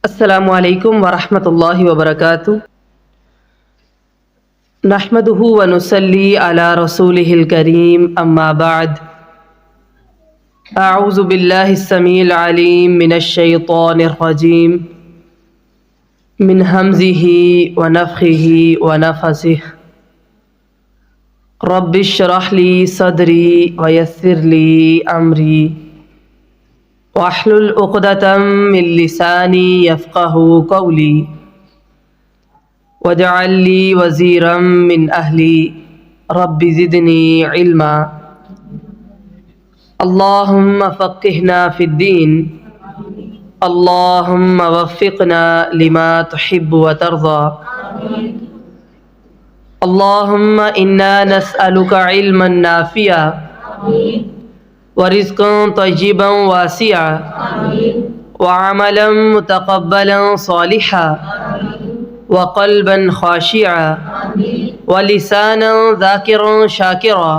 السلام علیکم ورحمۃ اللہ وبرکاتہ۔ نحمدہ ونصلی علی رسولہ الکریم، اما بعد۔ اعوذ باللہ السمیع العلیم من الشیطان الرجیم، من ہمزہ ونفخہ ونفثہ۔ رب اشرح لی صدری ویسر لی امری واحلل عقدۃ من لسانی یفقہوا قولی واجعل لی وزیرا من اہلی رب زدنی علما۔ اللہم فقہنا فی الدین، اللہم وفقنا لما تحب وترضى۔ اللہم انا نسألک علما نافعا ورزقا طیبا واسعا وعملا متقبلا صالحا وقلبا خاشعا ولسانا ذاکرا شاکرا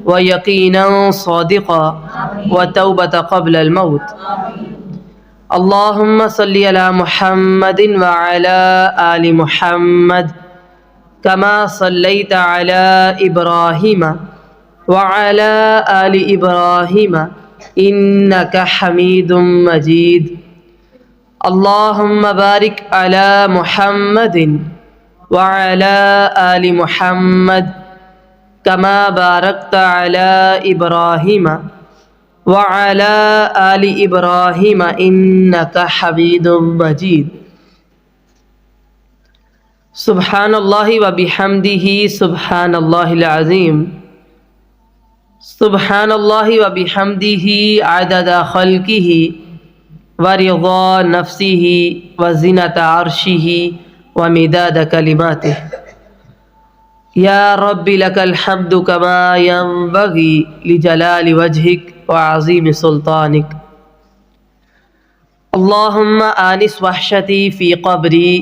ویقینا صادقا وتوبة قبل الموت۔ اللہم صلی علی محمد وعلی آل محمد کما صلیت علی ابراہیم وعلی آل ابراہیم انک حمید مجید۔ اللہم بارک علی محمد وعلی آل محمد کما بارکت علی ابراہیم وعلی آل ابراہیم انک حمید مجید۔ سبحان اللہ وبحمدہ سبحان اللہ العظیم۔ سبحان اللہ وبحمدہ عدد خلقہ ورضا نفسہ وزنۃ عرشہ ومداد کلماتہ۔ یا رب لک الحمد کما ینبغی لجلال وجہک وعظیم سلطانک۔ اللہم آنس وحشتی فی قبری،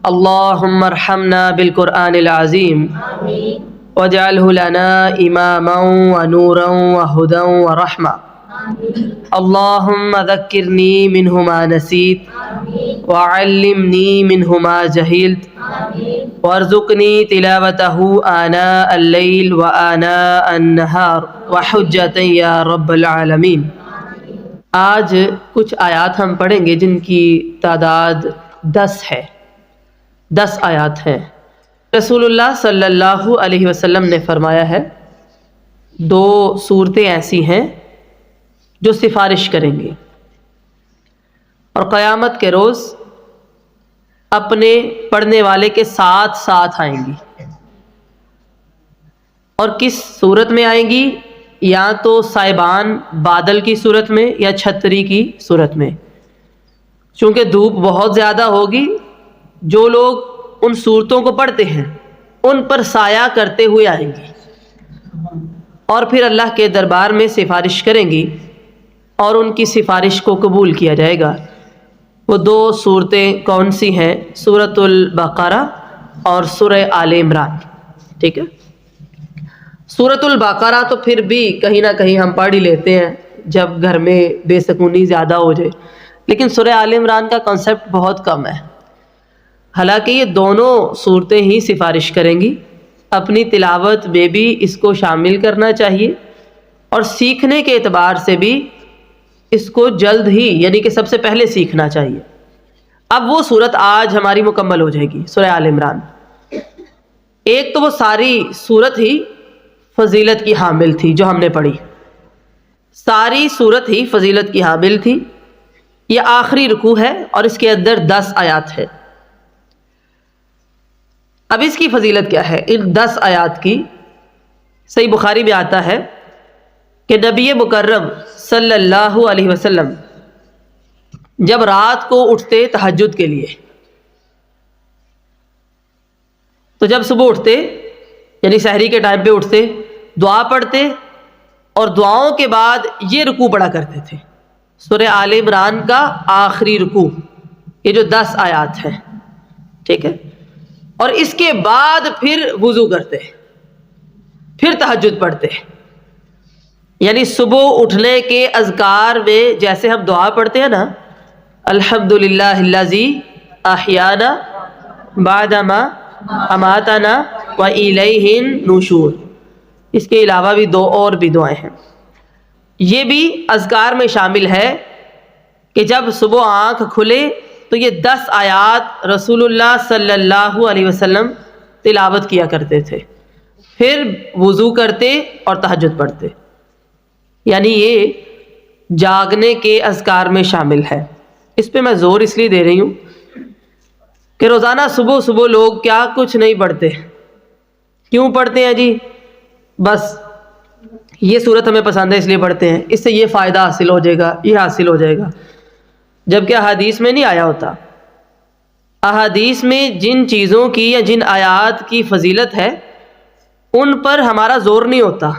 اللہم ارحمنا بالقرآن العظیم واجعلہ لنا اماما ونورا وہدی ورحمہ۔ اللہم ذکرنی منہ ما نسیت وعلمنی منہ ما جہلت وارزقنی تلاوتہ آناء اللیل وآناء النہار وحجۃ یا رب العالمین۔ آج کچھ آیات ہم پڑھیں گے جن کی تعداد 10 ہے، 10 آیات ہیں۔ رسول اللہ صلی اللہ علیہ وسلم نے فرمایا ہے 2 صورتیں ایسی ہیں جو سفارش کریں گی اور قیامت کے روز اپنے پڑھنے والے کے ساتھ ساتھ آئیں گی۔ اور کس صورت میں آئیں گی؟ یا تو سائبان بادل کی صورت میں یا چھتری کی صورت میں۔ چونکہ دھوپ بہت زیادہ ہوگی، جو لوگ ان صورتوں کو پڑھتے ہیں ان پر سایہ کرتے ہوئے آئیں گی اور پھر اللہ کے دربار میں سفارش کریں گی اور ان کی سفارش کو قبول کیا جائے گا۔ وہ 2 صورتیں کون سی ہیں؟ سورۃ البقرہ اور سورہ آل عمران۔ ٹھیک ہے، سورۃ البقرہ تو پھر بھی کہیں نہ کہیں ہم پڑھ ہی لیتے ہیں جب گھر میں بے سکونی زیادہ ہو جائے، لیکن سورہ آل عمران کا کنسیپٹ بہت کم ہے۔ حالانکہ یہ دونوں صورتیں ہی سفارش کریں گی، اپنی تلاوت میں بھی اس کو شامل کرنا چاہیے اور سیکھنے کے اعتبار سے بھی اس کو جلد ہی یعنی کہ سب سے پہلے سیکھنا چاہیے۔ اب وہ صورت آج ہماری مکمل ہو جائے گی، سورہ آل عمران۔ ایک تو وہ ساری صورت ہی فضیلت کی حامل تھی جو ہم نے پڑھی، ساری صورت ہی فضیلت کی حامل تھی۔ یہ آخری رکوع ہے اور اس کے اندر 10 آیات ہے۔ اب اس کی فضیلت کیا ہے؟ ان 10 آیات کی صحیح بخاری میں آتا ہے کہ نبی مکرم صلی اللہ علیہ وسلم جب رات کو اٹھتے تہجد کے لیے، تو جب صبح اٹھتے یعنی سحری کے ٹائم پہ اٹھتے، دعا پڑھتے اور دعاؤں کے بعد یہ رکوع پڑھا کرتے تھے، سورہ آل عمران کا آخری رکوع، یہ جو 10 آیات ہیں۔ ٹھیک ہے، اور اس کے بعد پھر وضو کرتے، پھر تہجد پڑھتے، یعنی صبح اٹھنے کے اذکار میں جیسے ہم دعا پڑھتے ہیں نا، الحمدللہ الذی احیانا بعد ما اماتنا والیہ النشور۔ اس کے علاوہ بھی دو اور بھی دعائیں ہیں۔ یہ بھی اذکار میں شامل ہے کہ جب صبح آنکھ کھلے تو یہ 10 آیات رسول اللہ صلی اللہ علیہ وسلم تلاوت کیا کرتے تھے، پھر وضو کرتے اور تہجد پڑھتے، یعنی یہ جاگنے کے اذکار میں شامل ہے۔ اس پہ میں زور اس لیے دے رہی ہوں کہ روزانہ صبح صبح لوگ کیا کچھ نہیں پڑھتے۔ کیوں پڑھتے ہیں جی؟ بس یہ صورت ہمیں پسند ہے اس لیے پڑھتے ہیں، اس سے یہ فائدہ حاصل ہو جائے گا، یہ حاصل ہو جائے گا، جبکہ احادیث میں نہیں آیا ہوتا۔ احادیث میں جن چیزوں کی یا جن آیات کی فضیلت ہے ان پر ہمارا زور نہیں ہوتا۔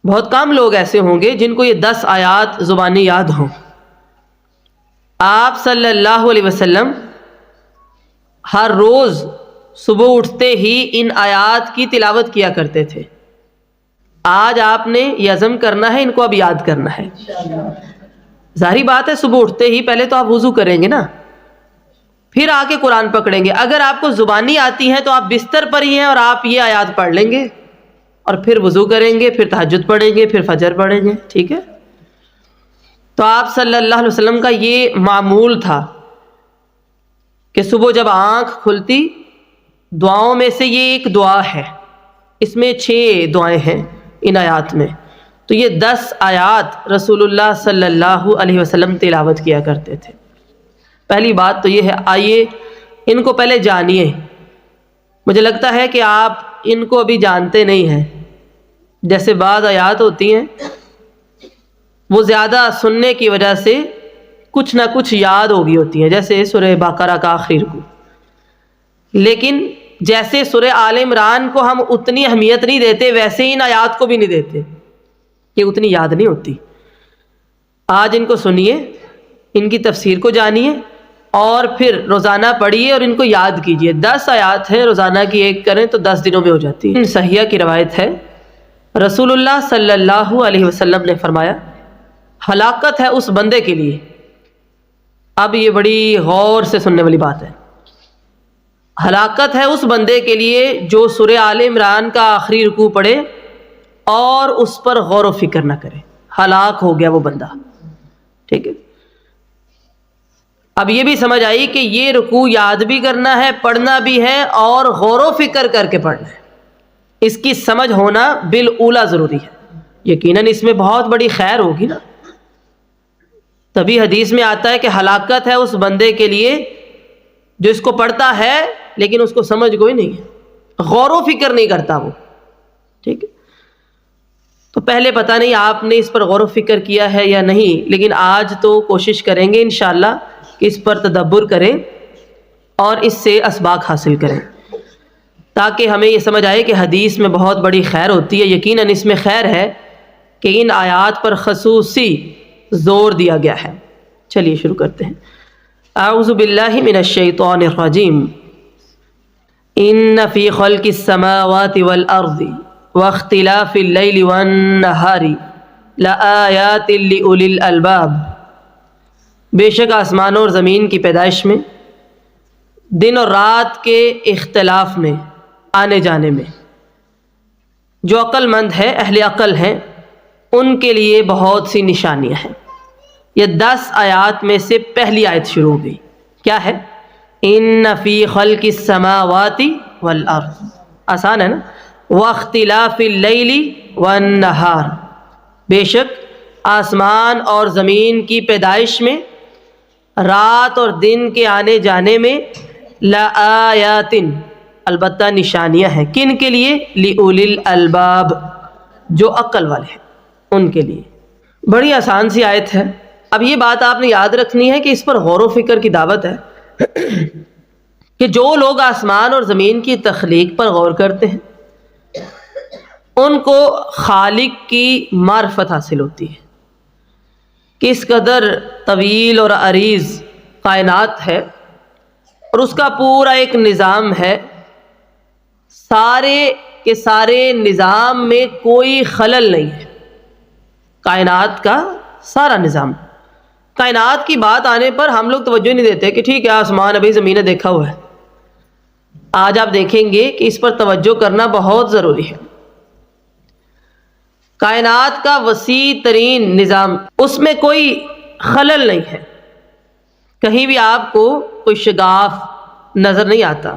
بہت کم لوگ ایسے ہوں گے جن کو یہ 10 آیات زبانی یاد ہوں۔ آپ صلی اللہ علیہ وسلم ہر روز صبح اٹھتے ہی ان آیات کی تلاوت کیا کرتے تھے۔ آج آپ نے یہ عزم کرنا ہے ان کو اب یاد کرنا ہے۔ ظاہری بات ہے صبح اٹھتے ہی پہلے تو آپ وضو کریں گے نا، پھر آ کے قرآن پکڑیں گے۔ اگر آپ کو زبانی آتی ہے تو آپ بستر پر ہی ہیں اور آپ یہ آیات پڑھ لیں گے اور پھر وضو کریں گے، پھر تہجد پڑھیں گے، پھر فجر پڑھیں گے، ٹھیک ہے؟ تو آپ صلی اللہ علیہ وسلم کا یہ معمول تھا کہ صبح جب آنکھ کھلتی دعاؤں میں سے یہ ایک دعا ہے، اس میں 6 دعائیں ہیں ان آیات میں، تو یہ 10 آیات رسول اللہ صلی اللہ علیہ وسلم تلاوت کیا کرتے تھے۔ پہلی بات تو یہ ہے، آئیے ان کو پہلے جانیے۔ مجھے لگتا ہے کہ آپ ان کو ابھی جانتے نہیں ہیں۔ جیسے بعض آیات ہوتی ہیں وہ زیادہ سننے کی وجہ سے کچھ نہ کچھ یاد ہو گئی ہوتی ہیں، جیسے سورہ بقرہ کا آخری رکوع، لیکن جیسے سورہ آل عمران کو ہم اتنی اہمیت نہیں دیتے ویسے ان آیات کو بھی نہیں دیتے، یہ اتنی یاد نہیں ہوتی۔ آج ان کو سنیے، ان کی تفسیر کو جانیے اور پھر روزانہ پڑھیے اور ان کو یاد کیجیے۔ 10 آیات ہیں، روزانہ کی ایک کریں تو 10 دنوں میں ہو جاتی ہے۔ صحیحہ کی روایت ہے، رسول اللہ صلی اللہ علیہ وسلم نے فرمایا، ہلاکت ہے اس بندے کے لیے، اب یہ بڑی غور سے سننے والی بات ہے، ہلاکت ہے اس بندے کے لیے جو سورہ آل عمران کا آخری رکوع پڑھے اور اس پر غور و فکر نہ کرے، ہلاک ہو گیا وہ بندہ، ٹھیک ہے؟ اب یہ بھی سمجھ آئی کہ یہ رکوع یاد بھی کرنا ہے، پڑھنا بھی ہے اور غور و فکر کر کے پڑھنا ہے، اس کی سمجھ ہونا بالاولیٰ ضروری ہے۔ یقیناً اس میں بہت بڑی خیر ہوگی نا، تبھی حدیث میں آتا ہے کہ ہلاکت ہے اس بندے کے لیے جو اس کو پڑھتا ہے لیکن اس کو سمجھ کوئی نہیں ہے، غور و فکر نہیں کرتا وہ، ٹھیک ہے؟ تو پہلے پتہ نہیں آپ نے اس پر غور و فکر کیا ہے یا نہیں، لیکن آج تو کوشش کریں گے انشاءاللہ کہ اس پر تدبر کریں اور اس سے اسباق حاصل کریں، تاکہ ہمیں یہ سمجھ آئے کہ حدیث میں بہت بڑی خیر ہوتی ہے۔ یقیناً اس میں خیر ہے کہ ان آیات پر خصوصی زور دیا گیا ہے۔ چلیے شروع کرتے ہیں۔ اعوذ باللہ من الشیطان الرجیم، ان فی خلق السماوات والارض واختلاف اللیل والنہار لآیات لأولی الالباب، بے شک آسمانوں اور زمین کی پیدائش میں، دن اور رات کے اختلاف میں، آنے جانے میں، جو عقل مند ہے، اہل عقل ہیں، ان کے لیے بہت سی نشانیاں ہیں۔ یہ 10 آیات میں سے پہلی آیت شروع ہو گئی، کیا ہے؟ ان فی خلق السماوات والارض، آسان ہے نا، واختلاف اللیل والنہار، بے شک آسمان اور زمین کی پیدائش میں، رات اور دن کے آنے جانے میں، لآیات، البتہ نشانیاں ہیں، کن کے لیے؟ لأولی الالباب، جو عقل والے ہیں ان کے لیے۔ بڑی آسان سی آیت ہے۔ اب یہ بات آپ نے یاد رکھنی ہے کہ اس پر غور و فکر کی دعوت ہے کہ جو لوگ آسمان اور زمین کی تخلیق پر غور کرتے ہیں ان کو خالق کی معرفت حاصل ہوتی ہے، کس قدر طویل اور عریض کائنات ہے اور اس کا پورا ایک نظام ہے، سارے کے سارے نظام میں کوئی خلل نہیں ہے، کائنات کا سارا نظام کائنات کی بات آنے پر ہم لوگ توجہ نہیں دیتے کہ ٹھیک ہے آسمان ابھی زمین نے دیکھا ہوا ہے. آج آپ دیکھیں گے کہ اس پر توجہ کرنا بہت ضروری ہے. کائنات کا وسیع ترین نظام، اس میں کوئی خلل نہیں ہے، کہیں بھی آپ کو کوئی شگاف نظر نہیں آتا.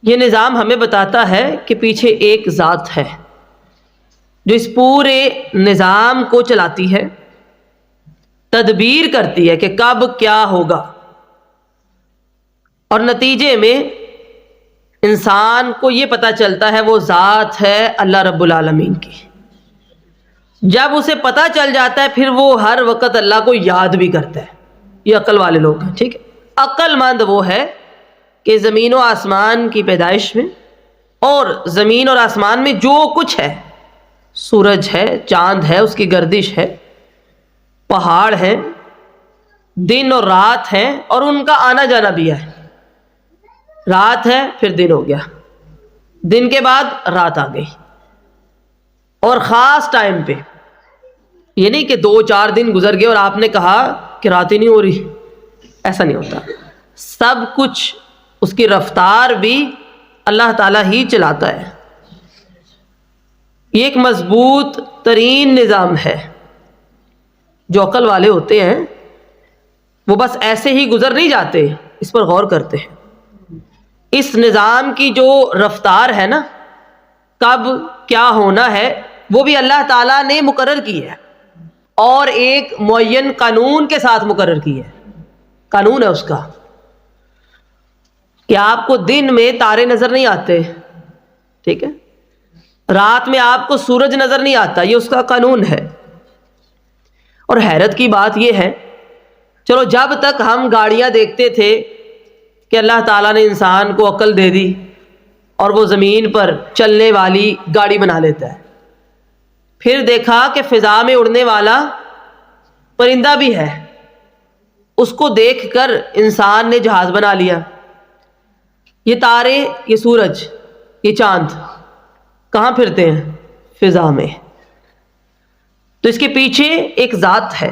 یہ نظام ہمیں بتاتا ہے کہ پیچھے ایک ذات ہے جو اس پورے نظام کو چلاتی ہے، تدبیر کرتی ہے کہ کب کیا ہوگا، اور نتیجے میں انسان کو یہ پتہ چلتا ہے وہ ذات ہے اللہ رب العالمین کی. جب اسے پتہ چل جاتا ہے پھر وہ ہر وقت اللہ کو یاد بھی کرتا ہے. یہ عقل والے لوگ ہیں. ٹھیک ہے، عقل مند وہ ہے کہ زمین و آسمان کی پیدائش میں اور زمین اور آسمان میں جو کچھ ہے، سورج ہے، چاند ہے، اس کی گردش ہے، پہاڑ ہیں، دن اور رات ہیں، اور ان کا آنا جانا بھی ہے. رات ہے پھر دن ہو گیا، دن کے بعد رات آ گئی، اور خاص ٹائم پہ. یہ نہیں کہ 2-4 دن گزر گئے اور آپ نے کہا کہ رات ہی نہیں ہو رہی، ایسا نہیں ہوتا. سب کچھ اس کی رفتار بھی اللہ تعالیٰ ہی چلاتا ہے. یہ ایک مضبوط ترین نظام ہے. جو عقل والے ہوتے ہیں وہ بس ایسے ہی گزر نہیں جاتے، اس پر غور کرتے ہیں. اس نظام کی جو رفتار ہے نا، کب کیا ہونا ہے، وہ بھی اللہ تعالیٰ نے مقرر کی ہے، اور ایک معین قانون کے ساتھ مقرر کی ہے. قانون ہے اس کا کہ آپ کو دن میں تارے نظر نہیں آتے، ٹھیک ہے، رات میں آپ کو سورج نظر نہیں آتا، یہ اس کا قانون ہے. اور حیرت کی بات یہ ہے، چلو جب تک ہم گاڑیاں دیکھتے تھے کہ اللہ تعالیٰ نے انسان کو عقل دے دی اور وہ زمین پر چلنے والی گاڑی بنا لیتا ہے، پھر دیکھا کہ فضا میں اڑنے والا پرندہ بھی ہے، اس کو دیکھ کر انسان نے جہاز بنا لیا. یہ تارے، یہ سورج، یہ چاند کہاں پھرتے ہیں؟ فضا میں. تو اس کے پیچھے ایک ذات ہے.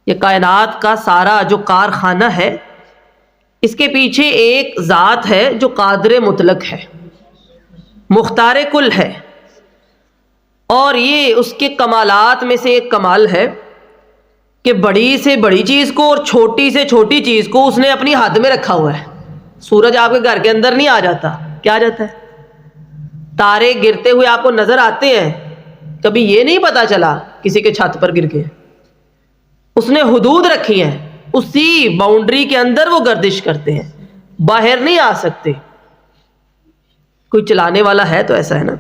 یہ کائنات کا سارا جو کارخانہ ہے، اس کے پیچھے ایک ذات ہے جو قادر مطلق ہے، مختار کل ہے. اور یہ اس کے کمالات میں سے ایک کمال ہے کہ بڑی سے بڑی چیز کو اور چھوٹی سے چھوٹی چیز کو اس نے اپنی حد میں رکھا ہوا ہے. سورج آپ کے گھر کے اندر نہیں آ جاتا، کیا آ جاتا ہے؟ تارے گرتے ہوئے آپ کو نظر آتے ہیں، کبھی یہ نہیں پتا چلا کسی کے چھت پر گر کے. اس نے حدود رکھی ہیں، اسی باؤنڈری کے اندر وہ گردش کرتے ہیں، باہر نہیں آ سکتے. کوئی چلانے والا ہے تو ایسا ہے نا.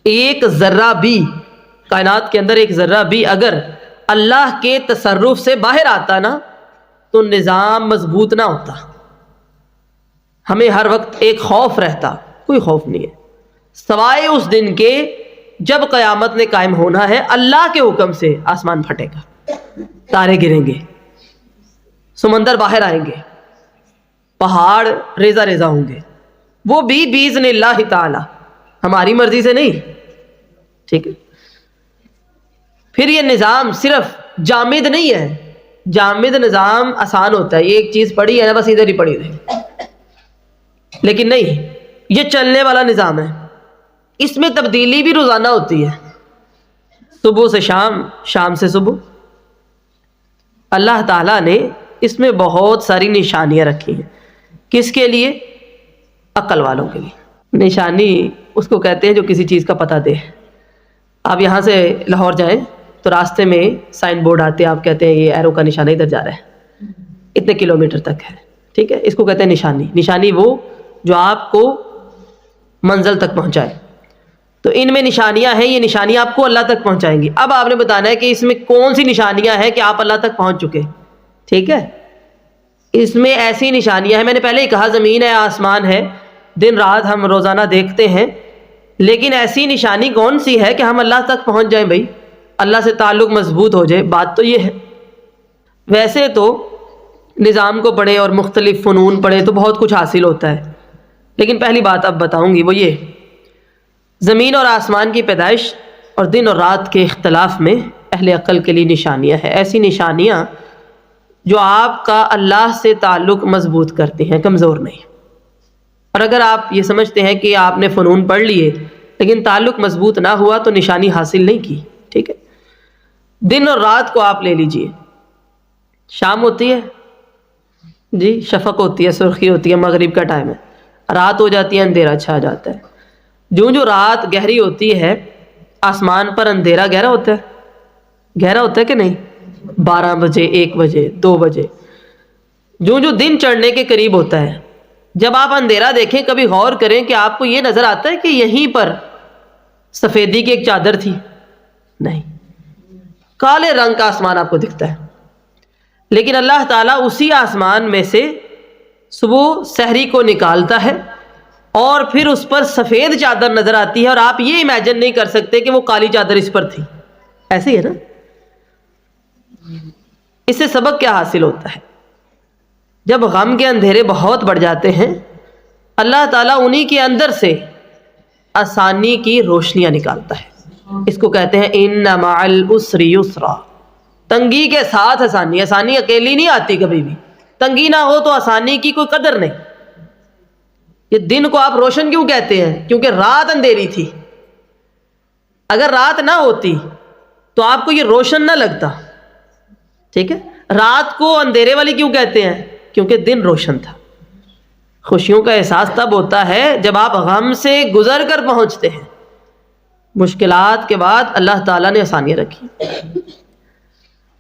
ایک ذرہ بھی کائنات کے اندر، ایک ذرہ بھی اگر اللہ کے تصرف سے باہر آتا نا تو نظام مضبوط نہ ہوتا. ہمیں ہر وقت ایک خوف رہتا، کوئی خوف نہیں ہے سوائے اس دن کے جب قیامت نے قائم ہونا ہے. اللہ کے حکم سے آسمان پھٹے گا، تارے گریں گے، سمندر باہر آئیں گے، پہاڑ ریزہ ریزہ ہوں گے، وہ بھی باذن اللہ تعالی، ہماری مرضی سے نہیں. ٹھیک ہے، پھر یہ نظام صرف جامد نہیں ہے. جامد نظام آسان ہوتا ہے، یہ ایک چیز پڑی ہے نا بس ادھر ہی پڑی رہے، لیکن نہیں، یہ چلنے والا نظام ہے. اس میں تبدیلی بھی روزانہ ہوتی ہے، صبح سے شام، شام سے صبح. اللہ تعالیٰ نے اس میں بہت ساری نشانیاں رکھی ہیں. کس کے لیے؟ عقل والوں کے لیے. نشانی اس کو کہتے ہیں جو کسی چیز کا پتہ دے. آپ یہاں سے لاہور جائیں تو راستے میں سائن بورڈ آتے ہیں، آپ کہتے ہیں یہ ایرو کا نشانہ ادھر جا رہا ہے، اتنے کلومیٹر تک ہے. ٹھیک ہے، اس کو کہتے ہیں نشانی. نشانی وہ جو آپ کو منزل تک پہنچائے. تو ان میں نشانیاں ہیں، یہ نشانیاں آپ کو اللہ تک پہنچائیں گی. اب آپ نے بتانا ہے کہ اس میں کون سی نشانیاں ہیں کہ آپ اللہ تک پہنچ چکے. ٹھیک ہے، اس میں ایسی نشانیاں ہیں، میں نے پہلے ہی کہا زمین ہے، آسمان ہے، دن رات ہم روزانہ دیکھتے ہیں، لیکن ایسی نشانی کون سی ہے کہ ہم اللہ تک پہنچ جائیں بھائی، اللہ سے تعلق مضبوط ہو جائے. بات تو یہ ہے. ویسے تو نظام کو پڑھیں اور مختلف فنون پڑھیں تو بہت کچھ حاصل ہوتا ہے، لیکن پہلی بات اب بتاؤں گی وہ یہ، زمین اور آسمان کی پیدائش اور دن اور رات کے اختلاف میں اہل عقل کے لیے نشانیاں ہیں، ایسی نشانیاں جو آپ کا اللہ سے تعلق مضبوط کرتی ہیں، کمزور نہیں۔ اور اگر آپ یہ سمجھتے ہیں کہ آپ نے فنون پڑھ لیے لیکن تعلق مضبوط نہ ہوا تو نشانی حاصل نہیں کی، ٹھیک ہے؟ دن اور رات کو آپ لے لیجئے، شام ہوتی ہے جی، شفق ہوتی ہے، سرخی ہوتی ہے، مغرب کا ٹائم ہے، رات ہو جاتی ہے، اندھیرا چھا جاتا ہے۔ جو رات گہری ہوتی ہے آسمان پر اندھیرا گہرا ہوتا ہے، گہرا ہوتا ہے کہ نہیں؟ 12 بجے، 1 بجے، 2 بجے، جو دن چڑھنے کے قریب ہوتا ہے، جب آپ اندھیرا دیکھیں کبھی غور کریں کہ آپ کو یہ نظر آتا ہے کہ یہیں پر سفیدی کی ایک چادر تھی؟ نہیں، کالے رنگ کا آسمان آپ کو دکھتا ہے، لیکن اللہ تعالیٰ اسی آسمان میں سے صبح سحری کو نکالتا ہے اور پھر اس پر سفید چادر نظر آتی ہے، اور آپ یہ امیجن نہیں کر سکتے کہ وہ کالی چادر اس پر تھی۔ ایسے ہی ہے نا؟ اس سے سبق کیا حاصل ہوتا ہے؟ جب غم کے اندھیرے بہت بڑھ جاتے ہیں، اللہ تعالیٰ انہی کے اندر سے آسانی کی روشنیاں نکالتا ہے۔ اس کو کہتے ہیں ان مع العسر یسرا، تنگی کے ساتھ آسانی۔ آسانی اکیلی نہیں آتی، کبھی بھی تنگی نہ ہو تو آسانی کی کوئی قدر نہیں۔ یہ دن کو آپ روشن کیوں کہتے ہیں؟ کیونکہ رات اندھیری تھی۔ اگر رات نہ ہوتی تو آپ کو یہ روشن نہ لگتا، ٹھیک ہے؟ رات کو اندھیرے والی کیوں کہتے ہیں؟ کیونکہ دن روشن تھا۔ خوشیوں کا احساس تب ہوتا ہے جب آپ غم سے گزر کر پہنچتے ہیں، مشکلات کے بعد اللہ تعالیٰ نے آسانیاں رکھی،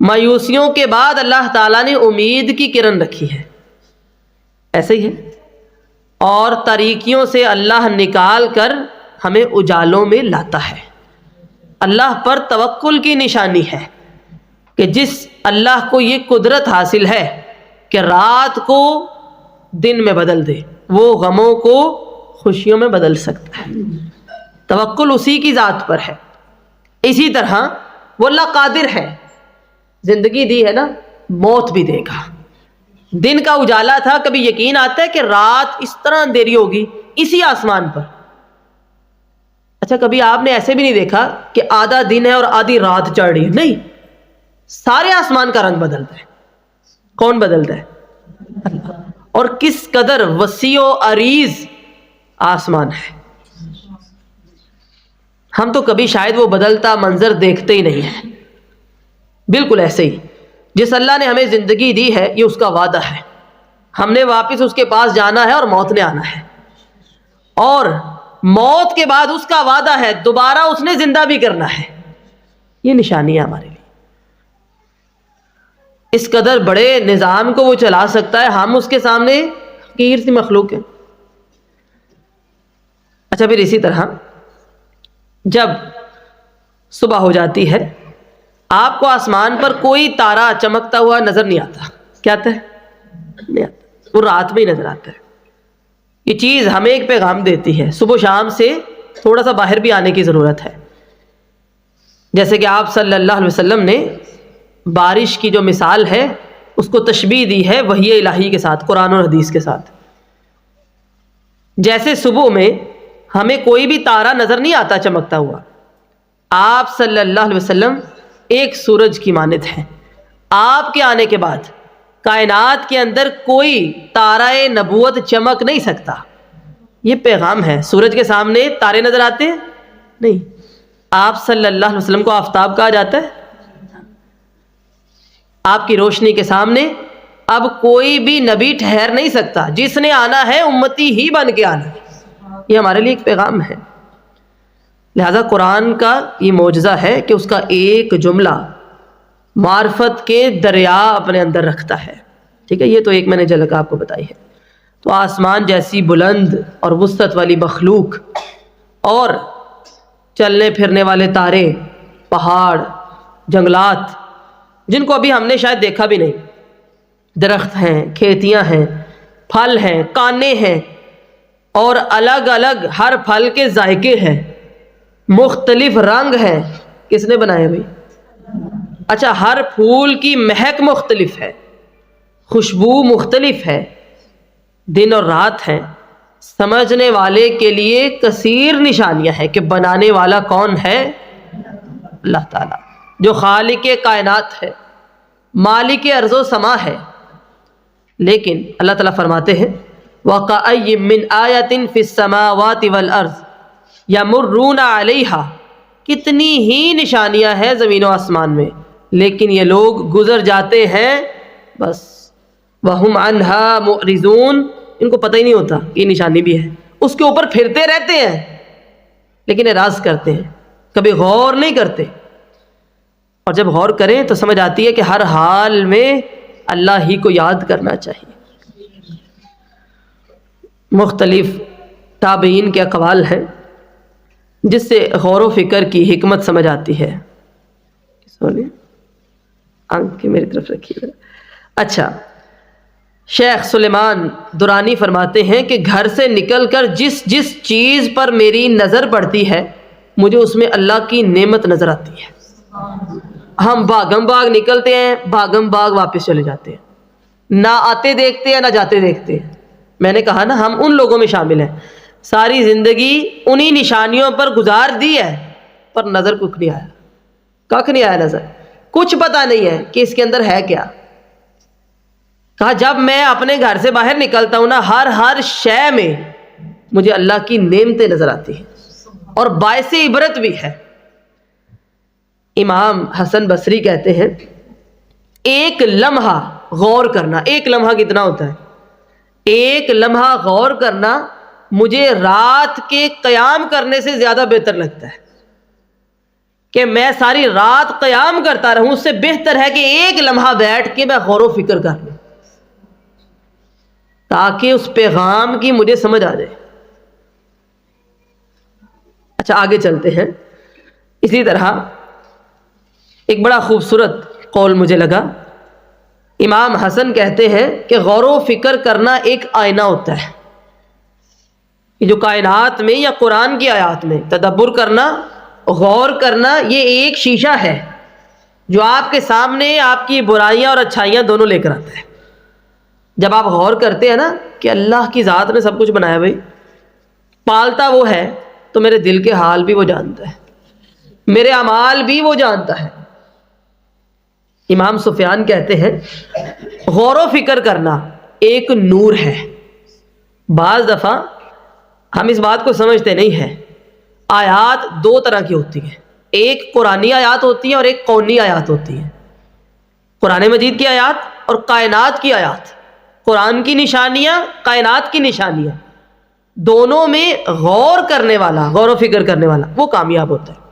مایوسیوں کے بعد اللہ تعالیٰ نے امید کی کرن رکھی ہے، ایسے ہی ہے۔ اور تاریکیوں سے اللہ نکال کر ہمیں اجالوں میں لاتا ہے۔ اللہ پر توکل کی نشانی ہے کہ جس اللہ کو یہ قدرت حاصل ہے کہ رات کو دن میں بدل دے، وہ غموں کو خوشیوں میں بدل سکتا ہے۔ توکل اسی کی ذات پر ہے۔ اسی طرح وہ اللہ قادر ہے، زندگی دی ہے نا، موت بھی دے گا۔ دن کا اجالا تھا، کبھی یقین آتا ہے کہ رات اس طرح اندھیری ہوگی اسی آسمان پر؟ اچھا، کبھی آپ نے ایسے بھی نہیں دیکھا کہ آدھا دن ہے اور آدھی رات چڑھ رہی ہے؟ نہیں، سارے آسمان کا رنگ بدلتا ہے۔ کون بدلتا ہے؟ اللہ۔ اور کس قدر وسیع و عریض آسمان ہے، ہم تو کبھی شاید وہ بدلتا منظر دیکھتے ہی نہیں ہیں۔ بالکل ایسے ہی جس اللہ نے ہمیں زندگی دی ہے، یہ اس کا وعدہ ہے، ہم نے واپس اس کے پاس جانا ہے اور موت نے آنا ہے، اور موت کے بعد اس کا وعدہ ہے دوبارہ اس نے زندہ بھی کرنا ہے۔ یہ نشانی ہے ہمارے لیے۔ اس قدر بڑے نظام کو وہ چلا سکتا ہے، ہم اس کے سامنے حقیر سی مخلوق ہیں۔ اچھا، پھر اسی طرح جب صبح ہو جاتی ہے، آپ کو آسمان پر کوئی تارا چمکتا ہوا نظر نہیں آتا۔ کیا آتا ہے؟ نہیں آتا، وہ رات میں ہی نظر آتا ہے۔ یہ چیز ہمیں ایک پیغام دیتی ہے، صبح شام سے تھوڑا سا باہر بھی آنے کی ضرورت ہے۔ جیسے کہ آپ صلی اللہ علیہ وسلم نے بارش کی جو مثال ہے اس کو تشبیہ دی ہے وحی الہی کے ساتھ، قرآن اور حدیث کے ساتھ۔ جیسے صبح میں ہمیں کوئی بھی تارا نظر نہیں آتا چمکتا ہوا، آپ صلی اللہ علیہ وسلم ایک سورج کی مانند ہیں۔ آپ کے آنے کے بعد کائنات کے اندر کوئی تارہ نبوت چمک نہیں سکتا۔ یہ پیغام ہے۔ سورج کے سامنے تارے نظر آتے ہیں؟ نہیں۔ آپ صلی اللہ علیہ وسلم کو آفتاب کہا جاتا ہے؟ آپ کی روشنی کے سامنے اب کوئی بھی نبی ٹھہر نہیں سکتا، جس نے آنا ہے امتی ہی بن کے آنا ہے۔ یہ ہمارے لیے ایک پیغام ہے۔ لہذا قرآن کا یہ معجزہ ہے کہ اس کا ایک جملہ معرفت کے دریا اپنے اندر رکھتا ہے، ٹھیک ہے؟ یہ تو ایک میں نے جھلک آپ کو بتائی ہے۔ تو آسمان جیسی بلند اور وسعت والی مخلوق، اور چلنے پھرنے والے تارے، پہاڑ، جنگلات جن کو ابھی ہم نے شاید دیکھا بھی نہیں، درخت ہیں، کھیتیاں ہیں، پھل ہیں، کانے ہیں، اور الگ الگ ہر پھل کے ذائقے ہیں، مختلف رنگ ہیں۔ کس نے بنائے بھائی؟ اچھا، ہر پھول کی مہک مختلف ہے، خوشبو مختلف ہے، دن اور رات ہیں۔ سمجھنے والے کے لیے کثیر نشانیاں ہیں کہ بنانے والا کون ہے؟ اللہ تعالیٰ۔ جو خالق کائنات ہے، مالک ارض و سما ہے، لیکن اللہ تعالیٰ فرماتے ہیں وَكَأَيٍّ مِّنْ آیَةٍ فِي السَّمَاوَاتِ وَالْأَرْضِ یمرون علیہا، کتنی ہی نشانیاں ہیں زمین و آسمان میں، لیکن یہ لوگ گزر جاتے ہیں بس، وَهُمْ عَنْهَا مُعْرِضُونَ، ان کو پتہ ہی نہیں ہوتا کہ یہ نشانی بھی ہے، اس کے اوپر پھرتے رہتے ہیں لیکن اعراض کرتے ہیں، کبھی غور نہیں کرتے۔ اور جب غور کریں تو سمجھ آتی ہے کہ ہر حال میں اللہ ہی کو یاد کرنا چاہیے۔ مختلف تابعین کے اقوال ہیں جس سے غور و فکر کی حکمت سمجھ آتی ہے۔ سونے آنکھ میری طرف رکھیے۔ اچھا، شیخ سلیمان درانی فرماتے ہیں کہ گھر سے نکل کر جس جس چیز پر میری نظر پڑتی ہے مجھے اس میں اللہ کی نعمت نظر آتی ہے۔ ہم بھاگم بھاگ نکلتے ہیں، بھاگم بھاگ واپس چلے جاتے ہیں، نہ آتے دیکھتے ہیں نہ جاتے دیکھتے ہیں۔ میں نے کہا نا ہم ان لوگوں میں شامل ہیں، ساری زندگی انہی نشانیوں پر گزار دی ہے پر نظر کچھ نہیں آیا، کخ نہیں آیا نظر، کچھ پتہ نہیں ہے کہ اس کے اندر ہے کیا۔ کہا جب میں اپنے گھر سے باہر نکلتا ہوں نا، ہر شے میں مجھے اللہ کی نعمتیں نظر آتی ہیں اور باعث عبرت بھی ہے۔ امام حسن بصری کہتے ہیں ایک لمحہ غور کرنا، ایک لمحہ کتنا ہوتا ہے؟ ایک لمحہ غور کرنا مجھے رات کے قیام کرنے سے زیادہ بہتر لگتا ہے، کہ میں ساری رات قیام کرتا رہوں، اس سے بہتر ہے کہ ایک لمحہ بیٹھ کے میں غور و فکر کر لوں تاکہ اس پیغام کی مجھے سمجھ آ جائے۔ اچھا آگے چلتے ہیں۔ اسی طرح ایک بڑا خوبصورت قول مجھے لگا، امام حسن کہتے ہیں کہ غور و فکر کرنا ایک آئینہ ہوتا ہے، یہ جو کائنات میں یا قرآن کی آیات میں تدبر کرنا، غور کرنا، یہ ایک شیشہ ہے جو آپ کے سامنے آپ کی برائیاں اور اچھائیاں دونوں لے کر آتا ہے۔ جب آپ غور کرتے ہیں نا کہ اللہ کی ذات نے سب کچھ بنایا، بھائی پالتا وہ ہے تو میرے دل کے حال بھی وہ جانتا ہے، میرے اعمال بھی وہ جانتا ہے۔ امام سفیان کہتے ہیں غور و فکر کرنا ایک نور ہے۔ بعض دفعہ ہم اس بات کو سمجھتے نہیں ہیں، آیات دو طرح کی ہوتی ہیں، ایک قرآنی آیات ہوتی ہیں اور ایک کونی آیات ہوتی ہیں۔ قرآن مجید کی آیات اور کائنات کی آیات، قرآن کی نشانیاں، کائنات کی نشانیاں، دونوں میں غور کرنے والا، غور و فکر کرنے والا وہ کامیاب ہوتا ہے۔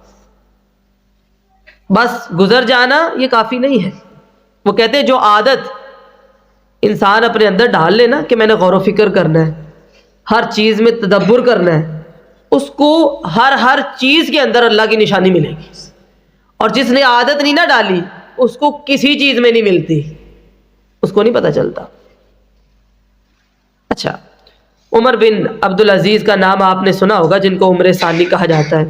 بس گزر جانا یہ کافی نہیں ہے۔ وہ کہتے ہیں جو عادت انسان اپنے اندر ڈال لینا کہ میں نے غور و فکر کرنا ہے، ہر چیز میں تدبر کرنا ہے، اس کو ہر چیز کے اندر اللہ کی نشانی ملے گی، اور جس نے عادت نہیں نہ ڈالی اس کو کسی چیز میں نہیں ملتی، اس کو نہیں پتہ چلتا۔ اچھا، عمر بن عبدالعزیز کا نام آپ نے سنا ہوگا، جن کو عمر ثانی کہا جاتا ہے۔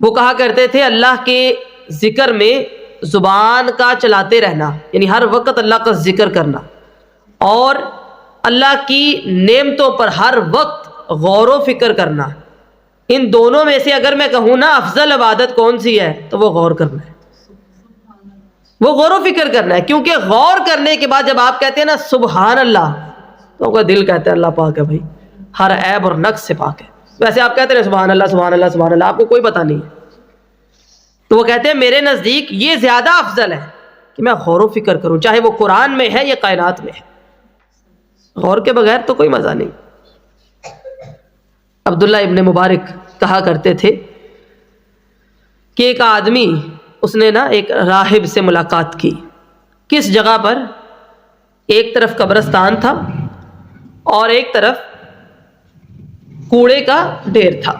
وہ کہا کرتے تھے اللہ کے ذکر میں زبان کا چلاتے رہنا، یعنی ہر وقت اللہ کا ذکر کرنا، اور اللہ کی نعمتوں پر ہر وقت غور و فکر کرنا، ان دونوں میں سے اگر میں کہوں نا افضل عبادت کون سی ہے تو وہ غور کرنا ہے، وہ غور و فکر کرنا ہے۔ کیونکہ غور کرنے کے بعد جب آپ کہتے ہیں نا سبحان اللہ تو آپ کا دل کہتا ہے اللہ پاک ہے، بھائی ہر عیب اور نقص سے پاک ہے۔ ویسے آپ کہتے ہیں سبحان اللہ سبحان اللہ سبحان اللہ، آپ کو کوئی پتہ نہیں ہے، تو وہ کہتے ہیں میرے نزدیک یہ زیادہ افضل ہے کہ میں غور و فکر کروں، چاہے وہ قرآن میں ہے یا کائنات میں ہے۔ غور کے بغیر تو کوئی مزہ نہیں۔ عبداللہ ابن مبارک کہا کرتے تھے کہ ایک آدمی، اس نے نا ایک راہب سے ملاقات کی، کس جگہ پر؟ ایک طرف قبرستان تھا اور ایک طرف کوڑے کا ڈھیر تھا۔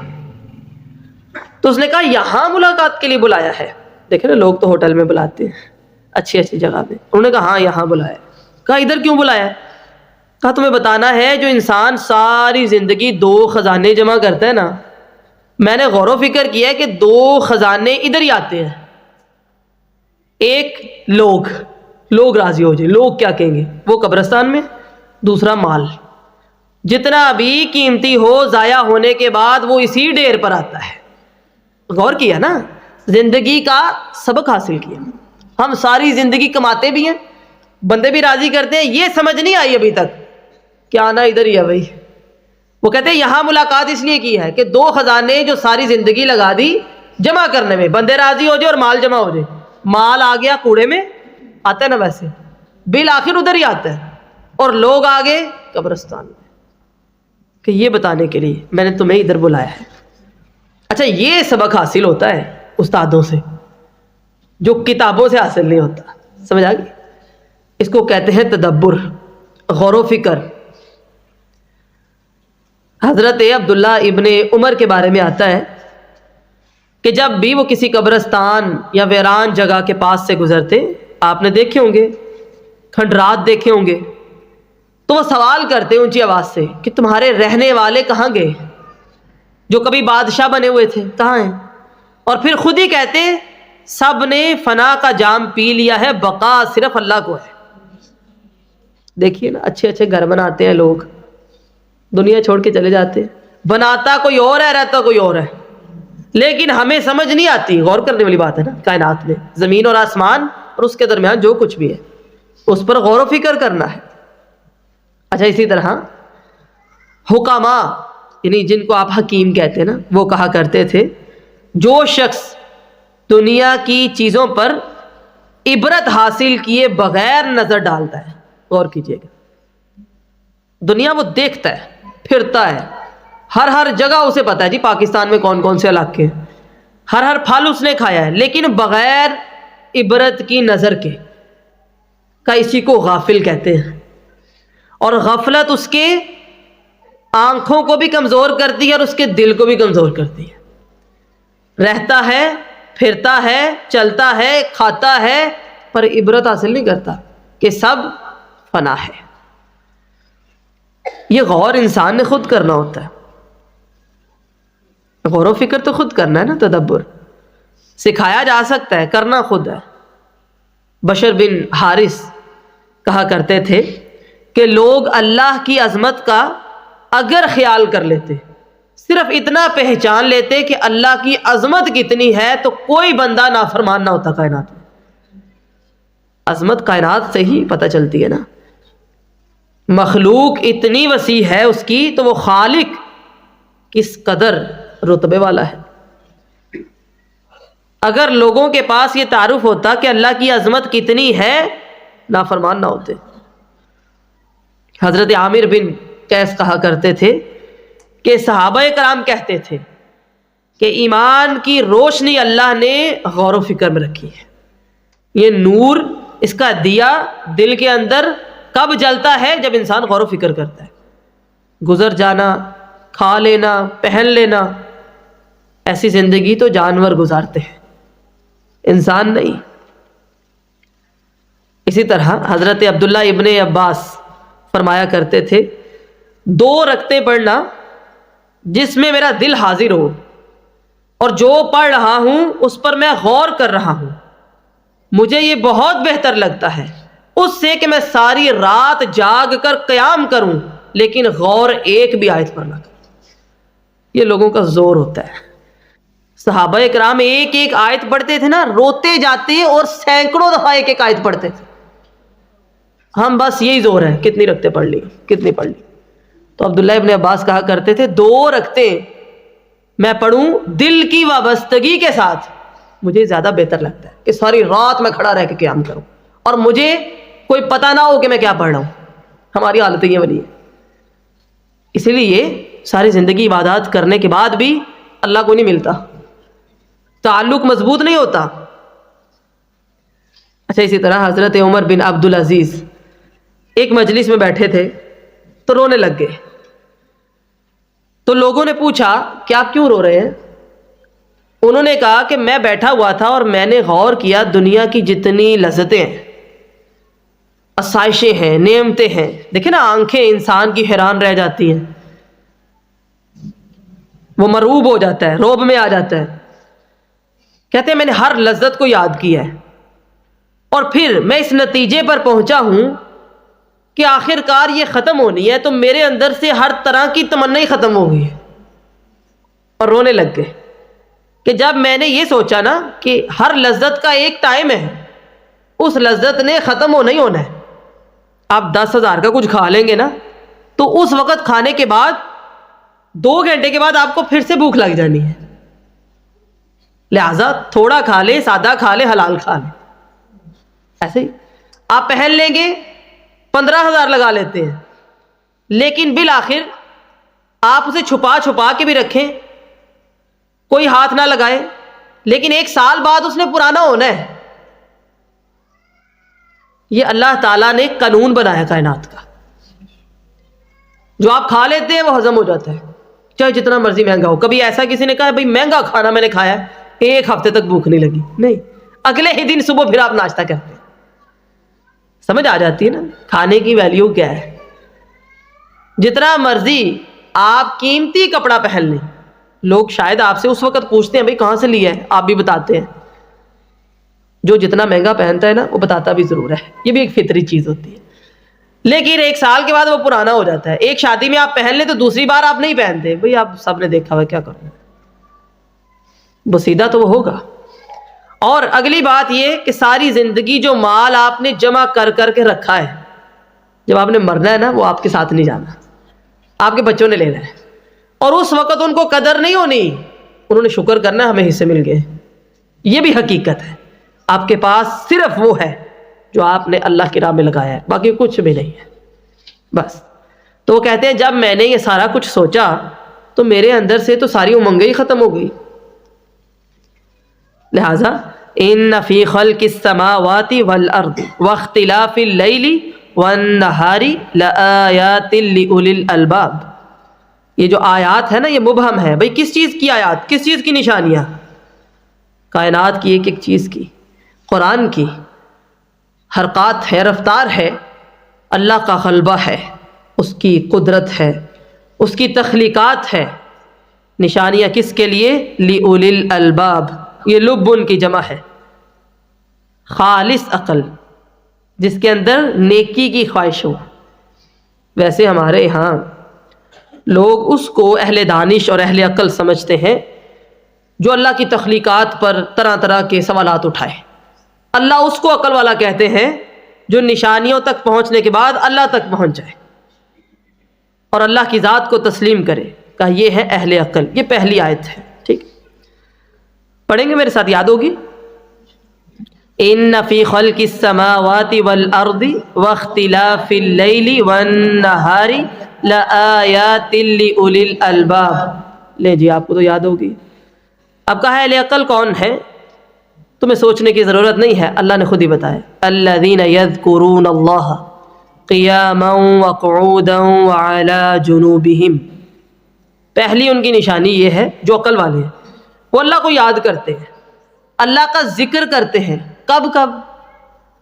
تو اس نے کہا یہاں ملاقات کے لیے بلایا ہے؟ دیکھیں نا لوگ تو ہوٹل میں بلاتے ہیں، اچھی اچھی جگہ پہ، انہوں نے کہا ہاں یہاں بلایا ہے۔ کہا ادھر کیوں بلایا ہے؟ کہا تمہیں بتانا ہے جو انسان ساری زندگی 2 خزانے جمع کرتا ہے نا، میں نے غور و فکر کیا ہے کہ 2 خزانے ادھر ہی آتے ہیں، ایک لوگ راضی ہو جائے، لوگ کیا کہیں گے، وہ قبرستان میں، دوسرا مال، جتنا بھی قیمتی ہو ضائع ہونے کے بعد وہ اسی ڈھیر پر آتا ہے۔ غور کیا نا، زندگی کا سبق حاصل کیا. ہم ساری زندگی کماتے بھی ہیں, بندے بھی راضی کرتے ہیں, یہ سمجھ نہیں آئی ابھی تک کہ آنا ادھر ہی ہے بھائی. وہ کہتے ہیں یہاں ملاقات اس لیے کی ہے کہ دو خزانے جو ساری زندگی لگا دی جمع کرنے میں, بندے راضی ہو جائے اور مال جمع ہو جائے. مال آ گیا کوڑے میں, آتا ہے نا ویسے, بالآخر ادھر ہی آتا ہے, اور لوگ آگے قبرستان میں. کہ یہ بتانے کے لیے میں نے تمہیں ادھر بلایا ہے. اچھا, یہ سبق حاصل ہوتا ہے استادوں سے جو کتابوں سے حاصل نہیں ہوتا. سمجھ آ گئی؟ اس کو کہتے ہیں تدبر, غور و فکر. حضرت عبداللہ ابن عمر کے بارے میں آتا ہے کہ جب بھی وہ کسی قبرستان یا ویران جگہ کے پاس سے گزرتے, آپ نے دیکھے ہوں گے, کھنڈرات دیکھے ہوں گے, تو وہ سوال کرتے اونچی آواز سے کہ تمہارے رہنے والے کہاں گئے, جو کبھی بادشاہ بنے ہوئے تھے کہاں ہیں؟ اور پھر خود ہی کہتے سب نے فنا کا جام پی لیا ہے, بقا صرف اللہ کو ہے. دیکھیے نا, اچھے اچھے گھر بناتے ہیں لوگ, دنیا چھوڑ کے چلے جاتے ہیں. بناتا کوئی اور ہے, رہتا کوئی اور ہے, لیکن ہمیں سمجھ نہیں آتی. غور کرنے والی بات ہے نا, کائنات میں زمین اور آسمان اور اس کے درمیان جو کچھ بھی ہے اس پر غور و فکر کرنا ہے. اچھا, اسی طرح حکما, یعنی جن کو آپ حکیم کہتے ہیں نا, وہ کہا کرتے تھے جو شخص دنیا کی چیزوں پر عبرت حاصل کیے بغیر نظر ڈالتا ہے, غور کیجئے گا, دنیا وہ دیکھتا ہے, پھرتا ہے, ہر جگہ اسے پتا ہے جی پاکستان میں کون کون سے علاقے ہیں, ہر پھل اس نے کھایا ہے, لیکن بغیر عبرت کی نظر کے کا اسی کو غافل کہتے ہیں. اور غفلت اس کے آنکھوں کو بھی کمزور کرتی ہے اور اس کے دل کو بھی کمزور کرتی ہے. رہتا ہے, پھرتا ہے, چلتا ہے, کھاتا ہے, پر عبرت حاصل نہیں کرتا کہ سب فنا ہے. یہ غور انسان نے خود کرنا ہوتا ہے. غور و فکر تو خود کرنا ہے نا, تدبر سکھایا جا سکتا ہے, کرنا خود ہے. بشر بن حارث کہا کرتے تھے کہ لوگ اللہ کی عظمت کا اگر خیال کر لیتے, صرف اتنا پہچان لیتے کہ اللہ کی عظمت کتنی ہے, تو کوئی بندہ نافرمان نہ ہوتا کائنات میں. عظمت کائنات سے ہی پتہ چلتی ہے نا, مخلوق اتنی وسیع ہے اس کی, تو وہ خالق کس قدر رتبے والا ہے. اگر لوگوں کے پاس یہ تعارف ہوتا کہ اللہ کی عظمت کتنی ہے, نافرمان نہ ہوتے. حضرت عامر بن قیس کہا کرتے تھے کہ صحابہ کرام کہتے تھے کہ ایمان کی روشنی اللہ نے غور و فکر میں رکھی ہے. یہ نور, اس کا دیا دل کے اندر کب جلتا ہے؟ جب انسان غور و فکر کرتا ہے. گزر جانا, کھا لینا, پہن لینا, ایسی زندگی تو جانور گزارتے ہیں, انسان نہیں. اسی طرح حضرت عبداللہ ابن عباس فرمایا کرتے تھے 2 رکعتیں پڑھنا جس میں میرا دل حاضر ہو, اور جو پڑھ رہا ہوں اس پر میں غور کر رہا ہوں, مجھے یہ بہت بہتر لگتا ہے اس سے کہ میں ساری رات جاگ کر قیام کروں لیکن غور ایک بھی آیت پر نہ کروں. یہ لوگوں کا زور ہوتا ہے. صحابہ کرام ایک ایک آیت پڑھتے تھے نا, روتے جاتے اور سینکڑوں دفعہ ایک ایک آیت پڑھتے تھے. ہم بس یہی زور ہے, کتنی رکعتیں پڑھ لی, کتنی پڑھ لی. تو عبداللہ ابن عباس کہا کرتے تھے 2 رکعتیں میں پڑھوں دل کی وابستگی کے ساتھ, مجھے زیادہ بہتر لگتا ہے کہ ساری رات میں کھڑا رہ کے قیام کروں اور مجھے کوئی پتہ نہ ہو کہ میں کیا پڑھ رہا ہوں. ہماری حالت یہ بنی ہے. اسی لیے ساری زندگی عبادات کرنے کے بعد بھی اللہ کو نہیں ملتا, تعلق مضبوط نہیں ہوتا. اچھا, اسی طرح حضرت عمر بن عبدالعزیز ایک مجلس میں بیٹھے تھے تو رونے لگ گئے. تو لوگوں نے پوچھا کہ آپ کیوں رو رہے ہیں؟ انہوں نے کہا کہ میں بیٹھا ہوا تھا اور میں نے غور کیا دنیا کی جتنی لذتیں ہیں, آسائشیں ہیں, نعمتیں ہیں, دیکھیں نا آنکھیں انسان کی حیران رہ جاتی ہیں, وہ مرعوب ہو جاتا ہے, روب میں آ جاتا ہے. کہتے ہیں میں نے ہر لذت کو یاد کیا ہے اور پھر میں اس نتیجے پر پہنچا ہوں کہ آخر کار یہ ختم ہونی ہے, تو میرے اندر سے ہر طرح کی تمنا ہی ختم ہو گئی ہے, اور رونے لگ گئے. کہ جب میں نے یہ سوچا نا کہ ہر لذت کا ایک ٹائم ہے، اس لذت نے ختم ہونا ہی ہونا ہے. آپ 10,000 کا کچھ کھا لیں گے نا تو اس وقت کھانے کے بعد 2 گھنٹے کے بعد آپ کو پھر سے بھوک لگ جانی ہے. لہذا تھوڑا کھا لیں، سادہ کھا لیں، حلال کھا لیں. ایسے ہی آپ پہن لیں گے 15,000 لگا لیتے ہیں، لیکن بالآخر آپ اسے چھپا چھپا کے بھی رکھیں، کوئی ہاتھ نہ لگائے، لیکن 1 سال بعد اس نے پرانا ہونا ہے. یہ اللہ تعالیٰ نے قانون بنایا کائنات کا. جو آپ کھا لیتے ہیں وہ ہضم ہو جاتا ہے، چاہے جتنا مرضی مہنگا ہو. کبھی ایسا کسی نے کہا بھائی مہنگا کھانا میں نے کھایا، 1 ہفتے تک بھوک نہیں لگی؟ نہیں، اگلے ہی دن صبح پھر آپ ناشتہ کرتے ہیں. سمجھ آ جاتی ہے نا کھانے کی ویلیو کیا ہے. جتنا مرضی آپ قیمتی کپڑا پہن لیں، لوگ شاید آپ سے اس وقت پوچھتے ہیں بھائی کہاں سے لیا ہے، آپ بھی بتاتے ہیں. جو جتنا مہنگا پہنتا ہے نا وہ بتاتا بھی ضرور ہے، یہ بھی ایک فطری چیز ہوتی ہے. لیکن 1 سال کے بعد وہ پرانا ہو جاتا ہے. ایک شادی میں آپ پہن لیں تو دوسری بار آپ نہیں پہنتے، بھئی آپ سب نے دیکھا ہوا، کیا کروں، بسیدہ تو وہ ہوگا. اور اگلی بات یہ کہ ساری زندگی جو مال آپ نے جمع کر کر کے رکھا ہے، جب آپ نے مرنا ہے نا وہ آپ کے ساتھ نہیں جانا، آپ کے بچوں نے لینا ہے. اور اس وقت ان کو قدر نہیں ہونی، انہوں نے شکر کرنا ہمیں حصے مل گئے. یہ بھی حقیقت ہے. آپ کے پاس صرف وہ ہے جو آپ نے اللہ کی راہ میں لگایا ہے، باقی کچھ بھی نہیں ہے بس. تو وہ کہتے ہیں جب میں نے یہ سارا کچھ سوچا تو میرے اندر سے تو ساری امنگیں ہی ختم ہو گئی. لہذا ان فی خلق السماوات والارض واختلاف اللیل والنہار لآیات لأولی الالباب. یہ جو آیات ہے نا یہ مبہم ہے. بھئی کس چیز کی آیات، کس چیز کی نشانیاں؟ کائنات کی ایک ایک چیز کی، قرآن کی. حرکات ہے، رفتار ہے، اللہ کا غلبہ ہے، اس کی قدرت ہے، اس کی تخلیقات ہے. نشانیاں کس کے لیے؟ لِأُولِي الْأَلْبَابِ. یہ لب ان کی جمع ہے، خالص عقل جس کے اندر نیکی کی خواہش ہو. ویسے ہمارے یہاں لوگ اس کو اہل دانش اور اہل عقل سمجھتے ہیں جو اللہ کی تخلیقات پر طرح طرح کے سوالات اٹھائے. اللہ اس کو عقل والا کہتے ہیں جو نشانیوں تک پہنچنے کے بعد اللہ تک پہنچ جائے اور اللہ کی ذات کو تسلیم کرے. کہا یہ ہے اہل عقل. یہ پہلی آیت ہے. ٹھیک، پڑھیں گے میرے ساتھ، یاد ہوگی. ان فی خلق السماوات والارض واختلاف اللیل والنہار لآیات لأولی الالباب. لے جی آپ کو تو یاد ہوگی. اب کہا ہے اہل عقل کون ہے؟ تمہیں سوچنے کی ضرورت نہیں ہے، اللہ نے خود ہی بتایا. الذین یذکرون اللہ قیاما وقعودا وعلی جنوبہم. پہلی ان کی نشانی یہ ہے جو عقل والے ہیں، وہ اللہ کو یاد کرتے ہیں، اللہ کا ذکر کرتے ہیں. کب کب؟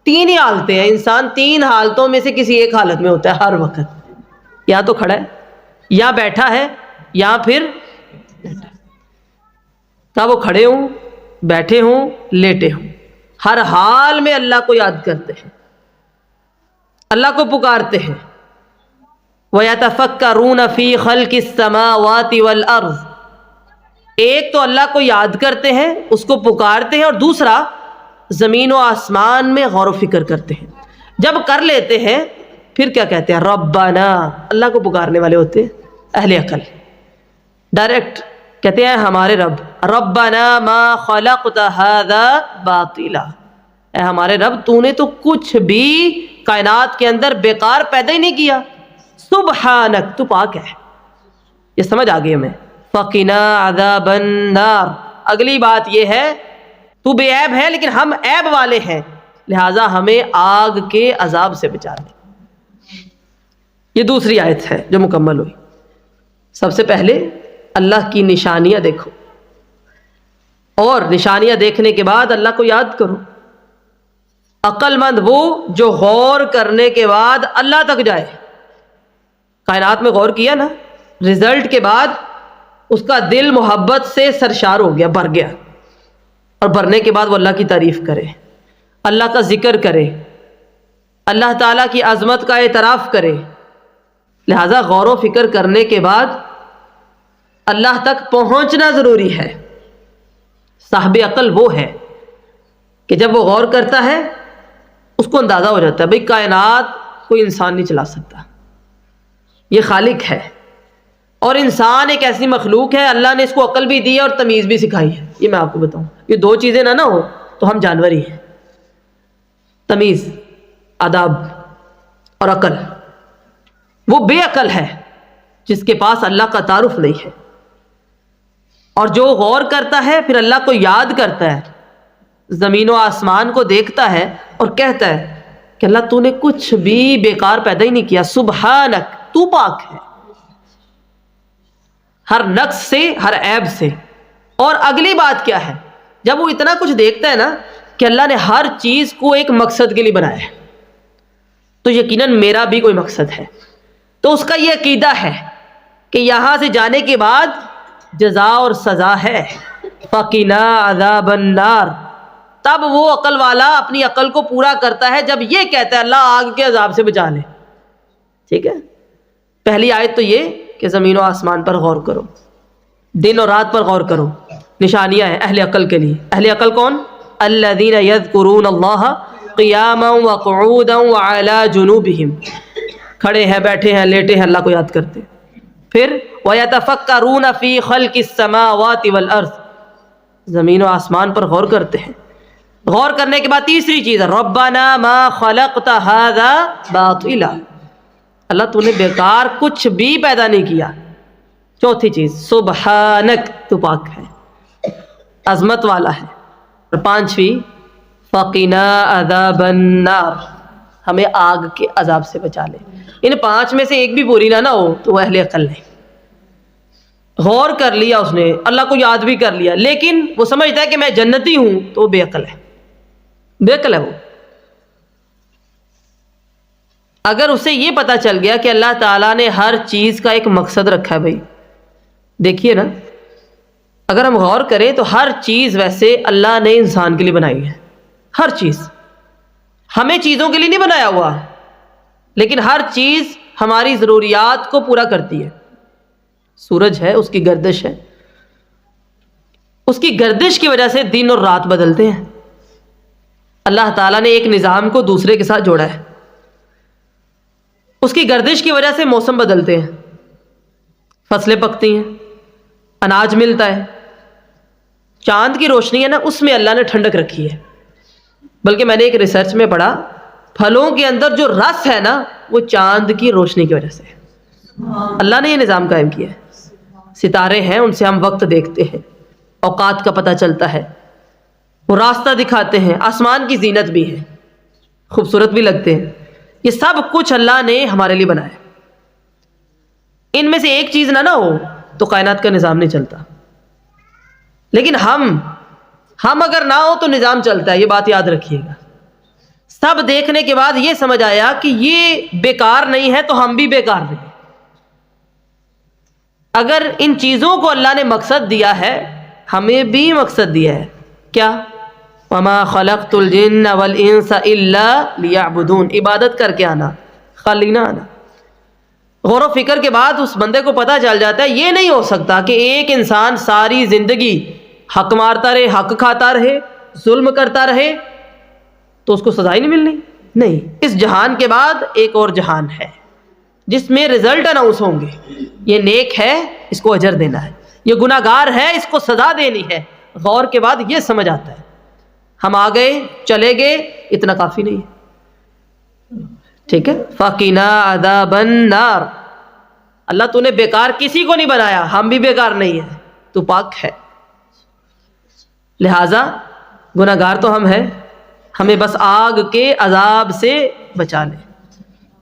3 ہی حالتیں ہیں. انسان 3 حالتوں میں سے کسی ایک حالت میں ہوتا ہے ہر وقت. یا تو کھڑا ہے، یا بیٹھا ہے، یا پھر کہا وہ کھڑے ہوں، بیٹھے ہوں، لیٹے ہوں، ہر حال میں اللہ کو یاد کرتے ہیں، اللہ کو پکارتے ہیں. وَيَتَفَكَّرُونَ فِي خَلْقِ السَّمَاوَاتِ وَالْأَرْضِ. ایک تو اللہ کو یاد کرتے ہیں، اس کو پکارتے ہیں، اور دوسرا زمین و آسمان میں غور و فکر کرتے ہیں. جب کر لیتے ہیں پھر کیا کہتے ہیں؟ ربنا. اللہ کو پکارنے والے ہوتے ہیں اہل عقل. ڈائریکٹ کہتے ہیں ہمارے رب، ربنا ما خلقت هذا باطلا. اے ہمارے رب تو نے تو کچھ بھی کائنات کے اندر بیکار پیدا ہی نہیں کیا. سبحانک، تو پاک ہے. یہ سمجھ آ گئی ہمیں. فقنا عذاب النار. اگلی بات یہ ہے تو بے عیب ہے لیکن ہم عیب والے ہیں، لہٰذا ہمیں آگ کے عذاب سے بچا لے. یہ دوسری آیت ہے جو مکمل ہوئی. سب سے پہلے اللہ کی نشانیاں دیکھو، اور نشانیاں دیکھنے کے بعد اللہ کو یاد کرو. عقل مند وہ جو غور کرنے کے بعد اللہ تک جائے. کائنات میں غور کیا نا، رزلٹ کے بعد اس کا دل محبت سے سرشار ہو گیا، بھر گیا، اور بھرنے کے بعد وہ اللہ کی تعریف کرے، اللہ کا ذکر کرے، اللہ تعالیٰ کی عظمت کا اعتراف کرے. لہٰذا غور و فکر کرنے کے بعد اللہ تک پہنچنا ضروری ہے. صاحب عقل وہ ہے کہ جب وہ غور کرتا ہے اس کو اندازہ ہو جاتا ہے بھئی کائنات کوئی انسان نہیں چلا سکتا، یہ خالق ہے، اور انسان ایک ایسی مخلوق ہے اللہ نے اس کو عقل بھی دی ہے اور تمیز بھی سکھائی ہے۔ یہ میں آپ کو بتاؤں، یہ دو چیزیں نہ ہو تو ہم جانور ہی ہیں، تمیز، آداب اور عقل۔ وہ بے عقل ہے جس کے پاس اللہ کا تعارف نہیں ہے، اور جو غور کرتا ہے پھر اللہ کو یاد کرتا ہے، زمین و آسمان کو دیکھتا ہے اور کہتا ہے کہ اللہ تو نے کچھ بھی بیکار پیدا ہی نہیں کیا، سبحانک، تو پاک ہے ہر نقص سے، ہر عیب سے۔ اور اگلی بات کیا ہے، جب وہ اتنا کچھ دیکھتا ہے نا کہ اللہ نے ہر چیز کو ایک مقصد کے لیے بنایا ہے، تو یقیناً میرا بھی کوئی مقصد ہے، تو اس کا یہ عقیدہ ہے کہ یہاں سے جانے کے بعد جزا اور سزا ہے، فَقِنَا عَذَابَ النَّارِ۔ تب وہ عقل والا اپنی عقل کو پورا کرتا ہے جب یہ کہتا ہے اللہ آگ کے عذاب سے بچا لے۔ ٹھیک ہے، پہلی آیت تو یہ کہ زمین و آسمان پر غور کرو، دن اور رات پر غور کرو، نشانیاں ہیں اہل عقل کے لیے۔ اہل عقل کون؟ الذین یذکرون اللہ قیاما وقعودا وعلی جنوبہم، کھڑے ہیں، بیٹھے ہیں، لیٹے ہیں، اللہ کو یاد کرتے ہیں۔ پھر وَيَتَفَكَّرُونَ فِي خَلْقِ السَّمَاوَاتِ وَالْأَرْضِ، زمین و آسمان پر غور کرتے ہیں۔ غور کرنے کے بعد تیسری چیز، رَبَّنَا مَا خَلَقْتَ هَذَا بَاطِلًا، اللہ تو نے بیکار کچھ بھی پیدا نہیں کیا۔ چوتھی چیز، سبحانک، تو پاک ہے، عظمت والا ہے۔ اور پانچویں، فَقِنَا عَذَابَ النَّارِ، ہمیں آگ کے عذاب سے بچا لے۔ ان پانچ میں سے ایک بھی پوری نہ ہو تو وہ اہل عقل نہیں۔ غور کر لیا اس نے، اللہ کو یاد بھی کر لیا، لیکن وہ سمجھتا ہے کہ میں جنتی ہوں، تو وہ بے عقل ہے، بے عقل ہے وہ۔ اگر اسے یہ پتا چل گیا کہ اللہ تعالیٰ نے ہر چیز کا ایک مقصد رکھا ہے، بھائی دیکھیے نا، اگر ہم غور کریں تو ہر چیز ویسے اللہ نے انسان کے لیے بنائی ہے، ہر چیز، ہمیں چیزوں کے لیے نہیں بنایا ہوا، لیکن ہر چیز ہماری ضروریات کو پورا کرتی ہے۔ سورج ہے، اس کی گردش ہے، اس کی گردش کی وجہ سے دن اور رات بدلتے ہیں۔ اللہ تعالیٰ نے ایک نظام کو دوسرے کے ساتھ جوڑا ہے، اس کی گردش کی وجہ سے موسم بدلتے ہیں، فصلیں پکتی ہیں، اناج ملتا ہے۔ چاند کی روشنی ہے نا، اس میں اللہ نے ٹھنڈک رکھی ہے، بلکہ میں نے ایک ریسرچ میں پڑھا، پھلوں کے اندر جو رس ہے نا وہ چاند کی روشنی کی وجہ سے ہے۔ اللہ نے یہ نظام قائم کیا ہے۔ ستارے ہیں، ان سے ہم وقت دیکھتے ہیں، اوقات کا پتہ چلتا ہے، وہ راستہ دکھاتے ہیں، آسمان کی زینت بھی ہے، خوبصورت بھی لگتے ہیں۔ یہ سب کچھ اللہ نے ہمارے لیے بنایا۔ ان میں سے ایک چیز نہ ہو تو کائنات کا نظام نہیں چلتا، لیکن ہم اگر نہ ہو تو نظام چلتا ہے، یہ بات یاد رکھیے گا۔ سب دیکھنے کے بعد یہ سمجھ آیا کہ یہ بیکار نہیں ہے تو ہم بھی بیکار نہیں۔ اگر ان چیزوں کو اللہ نے مقصد دیا ہے، ہمیں بھی مقصد دیا ہے، کیا؟ وَمَا خَلَقْتُ الْجِنَّ وَالْإِنسَ إِلَّا لِيَعْبُدُونَ، عبادت کر کے آنا، خالی نہ آنا۔ غور و فکر کے بعد اس بندے کو پتہ چل جاتا ہے یہ نہیں ہو سکتا کہ ایک انسان ساری زندگی حق مارتا رہے، حق کھاتا رہے، ظلم کرتا رہے تو اس کو سزا ہی نہیں ملنی۔ نہیں، اس جہان کے بعد ایک اور جہان ہے جس میں رزلٹ اناؤنس ہوں گے، یہ نیک ہے اس کو اجر دینا ہے، یہ گناہ گار ہے اس کو سزا دینی ہے۔ غور کے بعد یہ سمجھ آتا ہے۔ ہم آ گئے، چلے گئے، اتنا کافی نہیں ہے، ٹھیک ہے۔ فَقِنَا عَذَابَ النَّارِ، اللہ تو نے بیکار کسی کو نہیں بنایا، ہم بھی بیکار نہیں ہیں، تو پاک ہے، لہٰذا گناہ گار تو ہم ہیں، ہمیں بس آگ کے عذاب سے بچا لے۔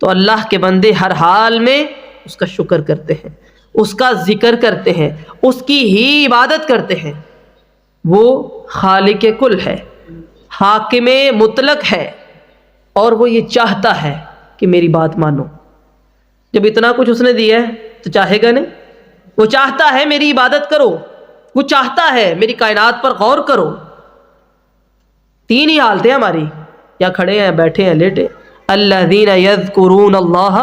تو اللہ کے بندے ہر حال میں اس کا شکر کرتے ہیں، اس کا ذکر کرتے ہیں، اس کی ہی عبادت کرتے ہیں۔ وہ خالق کل ہے، حاکم مطلق ہے، اور وہ یہ چاہتا ہے کہ میری بات مانو۔ جب اتنا کچھ اس نے دیا ہے تو چاہے گا نہیں؟ وہ چاہتا ہے میری عبادت کرو، وہ چاہتا ہے میری کائنات پر غور کرو۔ تین ہی حالتیں ہماری، یا کھڑے ہیں، بیٹھے ہیں، لیٹے۔ الذین یذکرون اللہ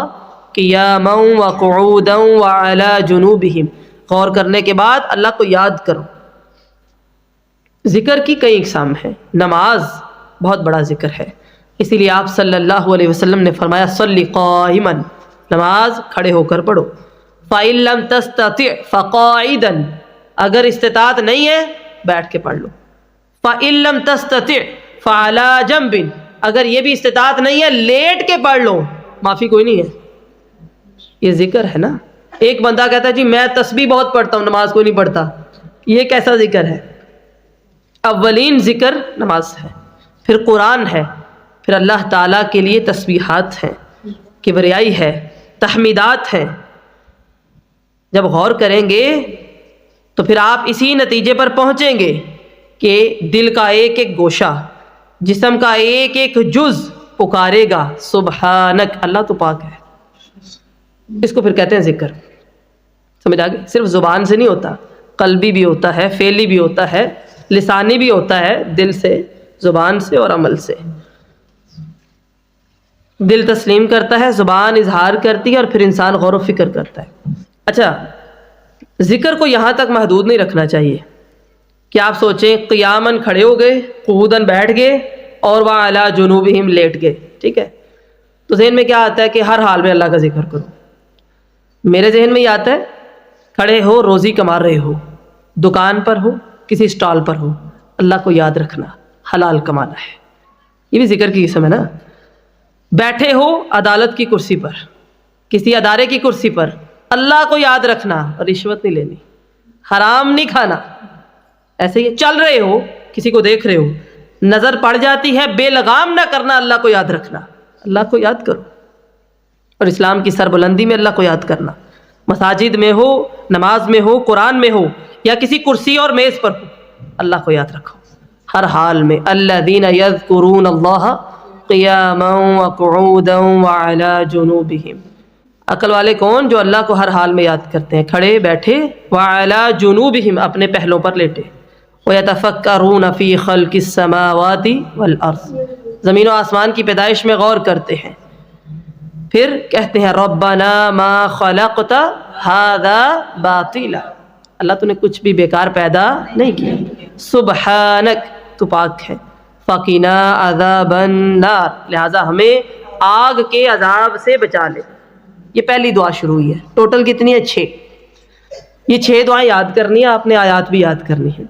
قیاما وقعودا وعلی جنوبہم، غور کرنے کے بعد اللہ کو یاد کرو، ذکر کی کئی اقسام ہیں. نماز بہت بڑا ذکر ہے، اسی لیے آپ صلی اللہ علیہ وسلم نے فرمایا صلی قائما، نماز کھڑے ہو کر پڑھو. فَإِن لَّمْ تَسْتَطِعْ فَقَاعِدًا، اگر استطاعت نہیں ہے بیٹھ کے پڑھ لو. فَإِن لَّمْ تَسْتَطِعْ فَعَلَىٰ جَنبٍ، اگر یہ بھی استطاعت نہیں ہے لیٹ کے پڑھ لو، معافی کوئی نہیں ہے. یہ ذکر ہے نا. ایک بندہ کہتا ہے جی میں تسبیح بہت پڑھتا ہوں نماز کوئی نہیں پڑھتا، یہ کیسا ذکر ہے؟ اولین ذکر نماز ہے، پھر قرآن ہے، پھر اللہ تعالیٰ کے لیے تسبیحات ہیں، کبریائی ہے، تحمیدات ہیں. جب غور کریں گے تو پھر آپ اسی نتیجے پر پہنچیں گے کہ دل کا ایک ایک گوشہ، جسم کا ایک ایک جز پکارے گا سبحانک، اللہ تو پاک ہے. اس کو پھر کہتے ہیں ذکر. سمجھ آ گئی؟ صرف زبان سے نہیں ہوتا، قلبی بھی ہوتا ہے، فعلی بھی ہوتا ہے، لسانی بھی ہوتا ہے، دل سے، زبان سے اور عمل سے. دل تسلیم کرتا ہے، زبان اظہار کرتی ہے، اور پھر انسان غور و فکر کرتا ہے. اچھا، ذکر کو یہاں تک محدود نہیں رکھنا چاہیے کہ آپ سوچیں قیاماً کھڑے ہو گئے، قعوداً بیٹھ گئے، اور وَعَلَىٰ جُنُوبِهِمْ لیٹ گئے. ٹھیک ہے، تو ذہن میں کیا آتا ہے کہ ہر حال میں اللہ کا ذکر کرو. میرے ذہن میں یہ آتا ہے کھڑے ہو، روزی کما رہے ہو، دکان پر ہو، کسی سٹال پر ہو، اللہ کو یاد رکھنا، حلال کمانا ہے. یہ بھی ذکر کی قسم ہے نا. بیٹھے ہو عدالت کی کرسی پر، کسی ادارے کی کرسی پر، اللہ کو یاد رکھنا، رشوت نہیں لینی، حرام نہیں کھانا. ایسے ہی چل رہے ہو، کسی کو دیکھ رہے ہو، نظر پڑ جاتی ہے، بے لگام نہ کرنا، اللہ کو یاد رکھنا. اللہ کو یاد کرو، اور اسلام کی سربلندی میں اللہ کو یاد کرنا. مساجد میں ہو، نماز میں ہو، قرآن میں ہو، یا کسی کرسی اور میز پر ہو، اللہ کو یاد رکھو ہر حال میں. الذین یذکرون اللہ قیاما وقعودا وعلی جنوبہم. عقل والے کون؟ جو اللہ کو ہر حال میں یاد کرتے ہیں، کھڑے بیٹھے، وعلی جنوبہم، اپنے پہلوں پر لیٹے، ویتفکرون فی خلق السماوات والارض، زمین و آسمان کی پیدائش میں غور کرتے ہیں. پھر کہتے ہیں ربنا ما خلقت ھذا باطلا، اللہ تو نے کچھ بھی بیکار پیدا نہیں کیا. سبحانک، تو پاک ہے. فقنا عذاب النار، لہذا ہمیں آگ کے عذاب سے بچا لے. یہ پہلی دعا شروع ہوئی ہے. ٹوٹل کتنی ہے؟ 6. یہ 6 دعائیں یاد کرنی ہے، آپ نے آیات بھی یاد کرنی ہے.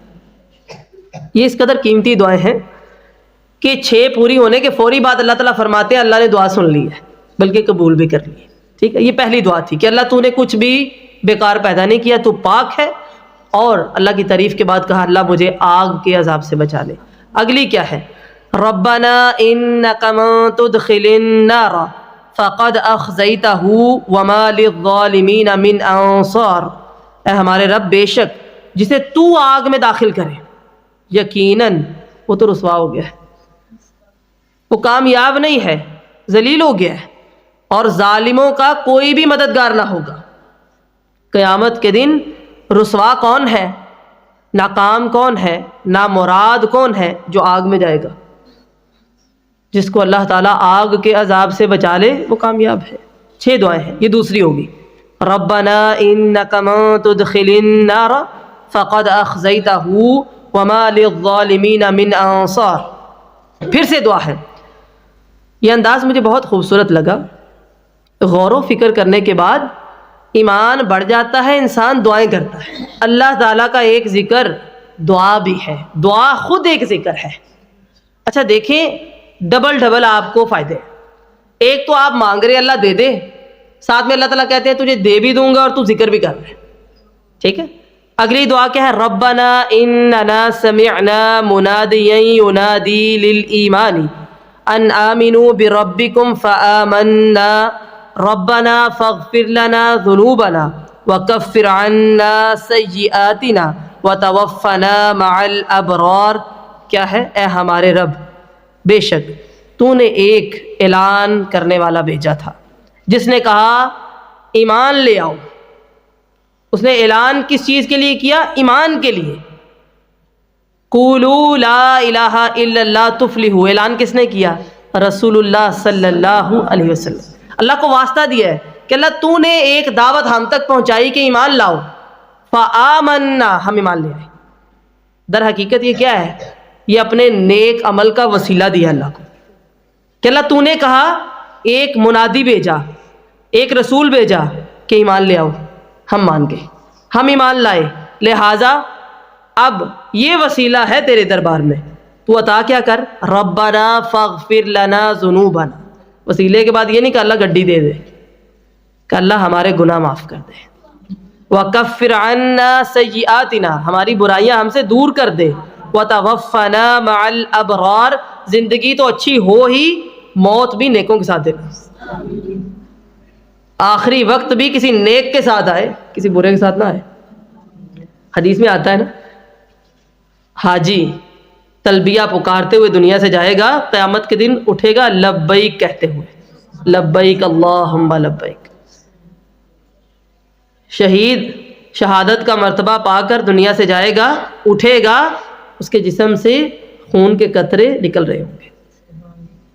یہ اس قدر قیمتی دعائیں ہیں کہ 6 پوری ہونے کے فوری بعد اللہ تعالیٰ فرماتے ہیں اللہ نے دعا سن لی ہے، بلکہ قبول بھی کر لی ہے. ٹھیک ہے، یہ پہلی دعا تھی کہ اللہ تو نے کچھ بھی بیکار پیدا نہیں کیا، تو پاک ہے. اور اللہ کی تعریف کے بعد کہا اللہ مجھے آگ کے عذاب سے بچا لے. اگلی کیا ہے؟ ربنا انک من تدخل النار فقد اخزیتہ وما للظالمین من انصار. اے ہمارے رب، بے شک جسے تو آگ میں داخل کرے، یقیناً وہ تو رسوا ہو گیا ہے، وہ کامیاب نہیں ہے، ذلیل ہو گیا ہے، اور ظالموں کا کوئی بھی مددگار نہ ہوگا. قیامت کے دن رسوا کون ہے، ناکام کون ہے، نامراد کون ہے؟ جو آگ میں جائے گا. جس کو اللہ تعالیٰ آگ کے عذاب سے بچا لے وہ کامیاب ہے. 6 دعائیں ہیں، یہ دوسری ہوگی. ربنا انک من تدخل النار فقد اخزیتہ وما للظالمین من انصار. پھر سے دعا ہے. یہ انداز مجھے بہت خوبصورت لگا. غور و فکر کرنے کے بعد ایمان بڑھ جاتا ہے، انسان دعائیں کرتا ہے. اللہ تعالیٰ کا ایک ذکر دعا بھی ہے، دعا خود ایک ذکر ہے. اچھا دیکھیں، ڈبل آپ کو فائدے. ایک تو آپ مانگ رہے اللہ دے دے، ساتھ میں اللہ تعالیٰ کہتے ہیں تجھے دے بھی دوں گا اور تو ذکر بھی کر رہے. ٹھیک ہے، اگلی دعا کیا ہے؟ ربنا اننا سمعنا منادیا ینادی للایمان ان آمنوا بربکم فآمنا ربنا فاغفر لنا ذنوبنا وکفر عنا سیئاتنا وتوفنا مع الابرار. کیا ہے؟ اے ہمارے رب، بے شک تو نے ایک اعلان کرنے والا بھیجا تھا جس نے کہا ایمان لے آؤ. اس نے اعلان کس چیز کے لیے کیا؟ ایمان کے لیے. قولوا لا الہ الا اللہ تفلحوا. اعلان کس نے کیا؟ رسول اللہ صلی اللہ علیہ وسلم. اللہ کو واسطہ دیا ہے کہ اللہ تو نے ایک دعوت ہم تک پہنچائی کہ ایمان لاؤ. فآمنا، ہم ایمان لے آئے. در حقیقت یہ کیا ہے؟ یہ اپنے نیک عمل کا وسیلہ دیا اللہ کو کہ اللہ تو نے کہا ایک منادی بھیجا، ایک رسول بھیجا کہ ایمان لے آؤ، ہم مان گئے، ہم ایمان لائے، لہٰذا اب یہ وسیلہ ہے تیرے دربار میں، تو عطا کیا کر، ربنا فاغفر لنا ذنوبنا۔ وسیلے کے بعد یہ نہیں کہ اللہ گڈی دے دے، کہ اللہ ہمارے گناہ معاف کر دے، وَكَفِّرْ عَنَّا سَيِّئَاتِنَا، ہماری برائیاں ہم سے دور کر دے، وَتَوَفَّنَا مَعَ الْأَبْرَارِ، زندگی تو اچھی ہو ہی، موت بھی نیکوں کے ساتھ دینا، آخری وقت بھی کسی نیک کے ساتھ آئے، کسی برے کے ساتھ نہ آئے۔ حدیث میں آتا ہے نا، حاجی تلبیہ پکارتے ہوئے دنیا سے جائے گا، قیامت کے دن اٹھے گا لبیک کہتے ہوئے، لبیک اللہم لبیک۔ شہید شہادت کا مرتبہ پا کر دنیا سے جائے گا، اٹھے گا، اس کے جسم سے خون کے قطرے نکل رہے ہوں گے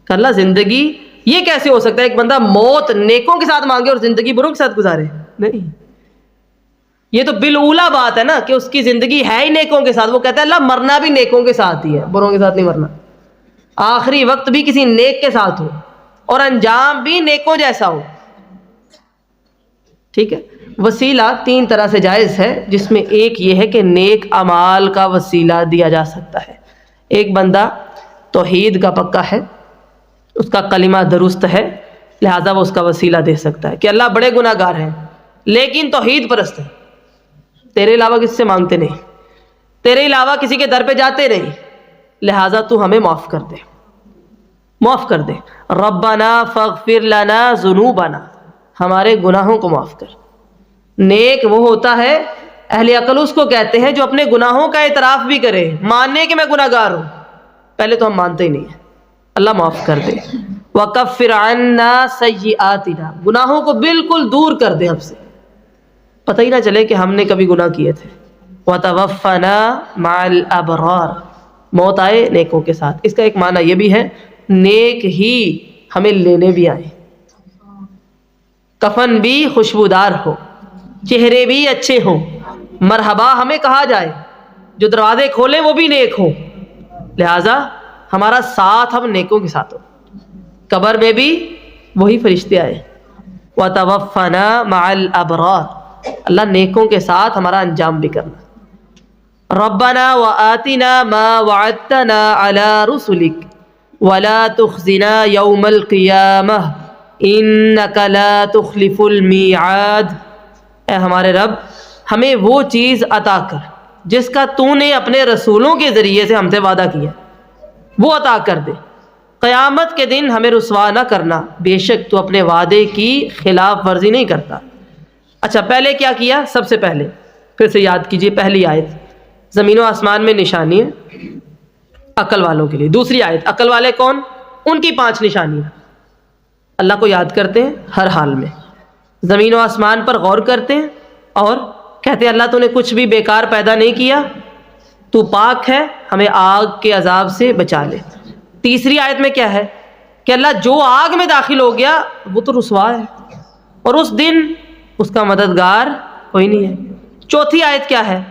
کہ اللہ زندگی یہ کیسے ہو سکتا ہے؟ ایک بندہ موت نیکوں کے ساتھ مانگے اور زندگی بروں کے ساتھ گزارے؟ نہیں، یہ تو بالاولا بات ہے نا کہ اس کی زندگی ہے ہی نیکوں کے ساتھ، وہ کہتا ہے اللہ مرنا بھی نیکوں کے ساتھ ہی ہے، بروں کے ساتھ نہیں مرنا، آخری وقت بھی کسی نیک کے ساتھ ہو اور انجام بھی نیکوں جیسا ہو۔ ٹھیک ہے، وسیلہ تین طرح سے جائز ہے، جس میں ایک یہ ہے کہ نیک اعمال کا وسیلہ دیا جا سکتا ہے۔ ایک بندہ توحید کا پکا ہے، اس کا کلمہ درست ہے، لہٰذا وہ اس کا وسیلہ دے سکتا ہے کہ اللہ بڑے گناہ گار ہیں لیکن توحید پرست ہے، تیرے علاوہ کسی سے مانگتے نہیں، تیرے علاوہ کسی کے در پہ جاتے نہیں، لہٰذا تو ہمیں معاف کر دے، معاف کر دے، ربنا فاغفر لنا ذنوبنا، ہمارے گناہوں کو معاف کر۔ نیک وہ ہوتا ہے، اہل عقل اس کو کہتے ہیں جو اپنے گناہوں کا اعتراف بھی کرے، ماننے کہ میں گناہ گار ہوں، پہلے تو ہم مانتے ہی نہیں ہیں، اللہ معاف کر دے۔ وَكَفِّرْ عَنَّا سَيِّئَاتِنَا، گناہوں کو بالکل دور کر دے ہم سے، پتہ ہی نہ چلے کہ ہم نے کبھی گناہ کیے تھے۔ وَتَوَفَّنَا مَعَ الْأَبْرَارِ، موت آئے نیکوں کے ساتھ۔ اس کا ایک معنی یہ بھی ہے نیک ہی ہمیں لینے بھی آئے، کفن بھی خوشبودار ہو، چہرے بھی اچھے ہوں، مرحبا ہمیں کہا جائے، جو دروازے کھولے وہ بھی نیک ہوں، لہٰذا ہمارا ساتھ ہم نیکوں کے ساتھ ہو، قبر میں بھی وہی فرشتے آئے۔ وَتَوَفَّنَا مَعَ الْأَبْرَارِ، اللہ نیکوں کے ساتھ ہمارا انجام بھی کرنا۔ رَبَّنَا وَآتِنَا مَا وَعَدتَّنَا عَلَى رُسُلِكَ وَلَا تُخْزِنَا يَوْمَ الْقِيَامَةِ إِنَّكَ لَا تُخْلِفُ الْمِيعَادَ، اے ہمارے رب ہمیں وہ چیز عطا کر جس کا تو نے اپنے رسولوں کے ذریعے سے ہم سے وعدہ کیا، وہ عطا کر دے، قیامت کے دن ہمیں رسوا نہ کرنا، بے شک تو اپنے وعدے کی خلاف ورزی نہیں کرتا۔ اچھا، پہلے کیا کیا؟ سب سے پہلے پھر سے یاد کیجئے، پہلی آیت زمین و آسمان میں نشانی ہے عقل والوں کے لیے، دوسری آیت عقل والے کون؟ ان کی 5 نشانیاں، اللہ کو یاد کرتے ہیں ہر حال میں، زمین و آسمان پر غور کرتے ہیں اور کہتے ہیں اللہ تو نے کچھ بھی بیکار پیدا نہیں کیا، تو پاک ہے، ہمیں آگ کے عذاب سے بچا لے۔ تیسری آیت میں کیا ہے کہ اللہ جو آگ میں داخل ہو گیا وہ تو رسوا ہے اور اس دن اس کا مددگار کوئی نہیں ہے۔ چوتھی آیت کیا ہے؟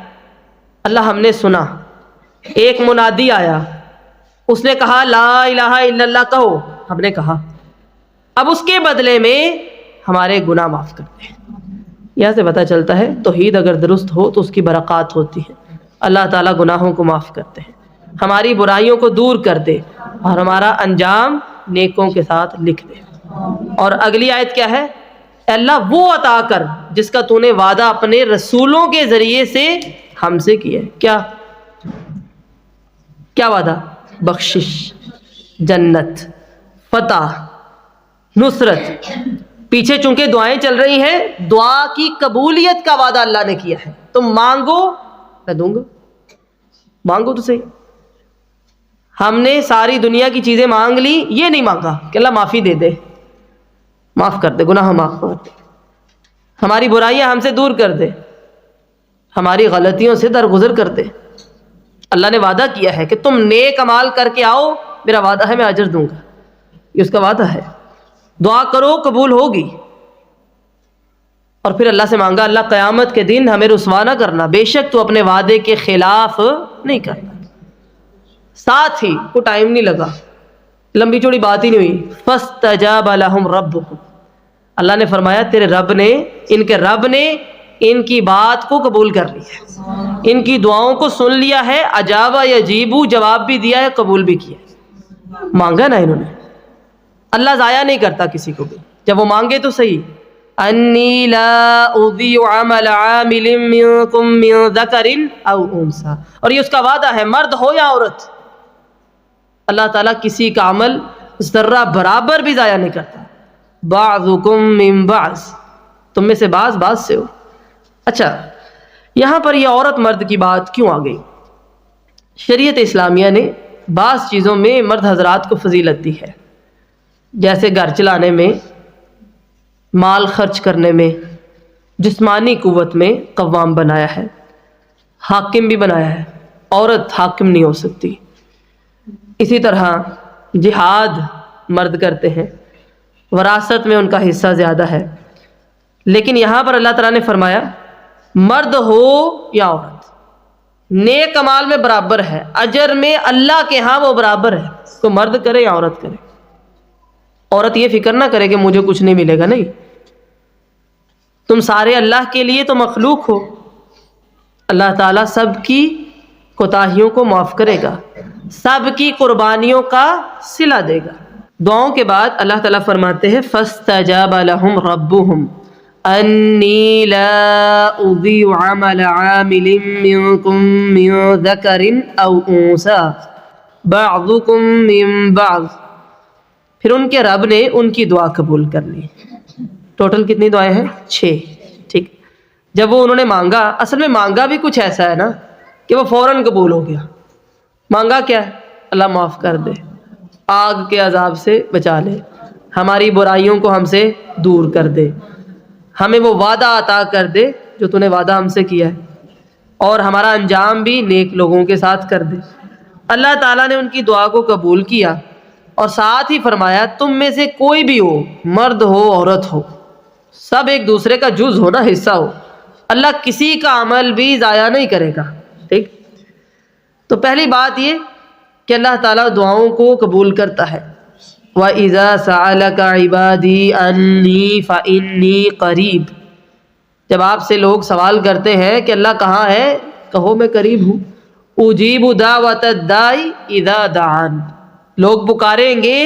اللہ ہم نے سنا ایک منادی آیا، اس نے کہا لا الہ الا اللہ کہو، ہم نے کہا، اب اس کے بدلے میں ہمارے گناہ معاف کرتے ہیں۔ یہاں سے پتہ چلتا ہے توحید اگر درست ہو تو اس کی برکات ہوتی ہے، اللہ تعالیٰ گناہوں کو معاف کرتے ہیں، ہماری برائیوں کو دور کر دے اور ہمارا انجام نیکوں کے ساتھ لکھ دے۔ اور اگلی آیت کیا ہے؟ اے اللہ وہ عطا کر جس کا تو نے وعدہ اپنے رسولوں کے ذریعے سے ہم سے کیا ہے۔ کیا وعدہ؟ بخشش، جنت، فتح، نصرت۔ پیچھے چونکہ دعائیں چل رہی ہیں، دعا کی قبولیت کا وعدہ اللہ نے کیا ہے، تم مانگو میں دوں گا، مانگو تو صحیح۔ ہم نے ساری دنیا کی چیزیں مانگ لی، یہ نہیں مانگا کہ اللہ معافی دے دے، معاف کر دے، گناہ معاف کر دے، ہماری برائیاں ہم سے دور کر دے، ہماری غلطیوں سے درگزر کر دے۔ اللہ نے وعدہ کیا ہے کہ تم نیک اعمال کر کے آؤ، میرا وعدہ ہے میں اجر دوں گا، یہ اس کا وعدہ ہے، دعا کرو قبول ہوگی۔ اور پھر اللہ سے مانگا اللہ قیامت کے دن ہمیں رسوا نہ کرنا، بے شک تو اپنے وعدے کے خلاف نہیں کرتا۔ ساتھ ہی کو ٹائم نہیں لگا، لمبی چوڑی بات ہی نہیں ہوئی، فاستجاب لهم ربهم، اللہ نے فرمایا تیرے رب نے، ان کے رب نے ان کی بات کو قبول کر لیا ہے، ان کی دعاؤں کو سن لیا ہے، اجابا یجیبو، جواب بھی دیا ہے، قبول بھی کیا ہے۔ مانگا نا انہوں نے، اللہ ضائع نہیں کرتا کسی کو بھی، جب وہ مانگے تو صحیح۔ انی لا اضیع عمل عامل منکم من ذکر او انثی، اور یہ اس کا وعدہ ہے مرد ہو یا عورت، اللہ تعالیٰ کسی کا عمل ذرہ برابر بھی ضائع نہیں کرتا۔ بعضکم من بعض، تم میں سے بعض سے ہو۔ اچھا، یہاں پر یہ عورت مرد کی بات کیوں آ گئی؟ شریعت اسلامیہ نے بعض چیزوں میں مرد حضرات کو فضیلت دی ہے، جیسے گھر چلانے میں، مال خرچ کرنے میں، جسمانی قوت میں قوام بنایا ہے، حاکم بھی بنایا ہے، عورت حاکم نہیں ہو سکتی۔ اسی طرح جہاد مرد کرتے ہیں، وراثت میں ان کا حصہ زیادہ ہے، لیکن یہاں پر اللہ تعالیٰ نے فرمایا مرد ہو یا عورت نیک اعمال میں برابر ہے، اجر میں اللہ کے ہاں وہ برابر ہے، تو مرد کرے یا عورت کرے۔ عورت یہ فکر نہ کرے کہ مجھے کچھ نہیں ملے گا، نہیں، تم سارے اللہ کے لیے تو مخلوق ہو، اللہ تعالیٰ سب کی کوتاہیوں کو معاف کرے گا، سب کی قربانیوں کا صلہ دے گا۔ دعاؤں کے بعد اللہ تعالیٰ فرماتے ہیں فاستجاب لهم ربهم انی لا اضیع عمل عامل منکم من ذکر او انثی بعضکم من بعض، پھر ان کے رب نے ان کی دعا قبول کر لی۔ ٹوٹل کتنی دعائیں ہیں؟ 6۔ ٹھیک، جب وہ انہوں نے مانگا، اصل میں مانگا بھی کچھ ایسا ہے نا کہ وہ فوراً قبول ہو گیا۔ مانگا کیا ہے؟ اللہ معاف کر دے، آگ کے عذاب سے بچا لے، ہماری برائیوں کو ہم سے دور کر دے، ہمیں وہ وعدہ عطا کر دے جو تو نے وعدہ ہم سے کیا ہے، اور ہمارا انجام بھی نیک لوگوں کے ساتھ کر دے۔ اللہ تعالیٰ نے ان کی دعا کو قبول کیا، اور ساتھ ہی فرمایا تم میں سے کوئی بھی ہو، مرد ہو عورت ہو، سب ایک دوسرے کا جز ہو نا، حصہ ہو، اللہ کسی کا عمل بھی ضائع نہیں کرے گا۔ ٹھیک، تو پہلی بات یہ کہ اللہ تعالیٰ دعاؤں کو قبول کرتا ہے۔ وَإِذَا سَأَلَكَ عِبَادِي أَنِّي فَإِنِّي قَرِيب، جب آپ سے لوگ سوال کرتے ہیں کہ اللہ کہاں ہے، کہو میں قریب ہوں۔ أُجِيبُ دَعْوَةَ الدَّاعِ إِذَا دَعَانِ، لوگ پکاریں گے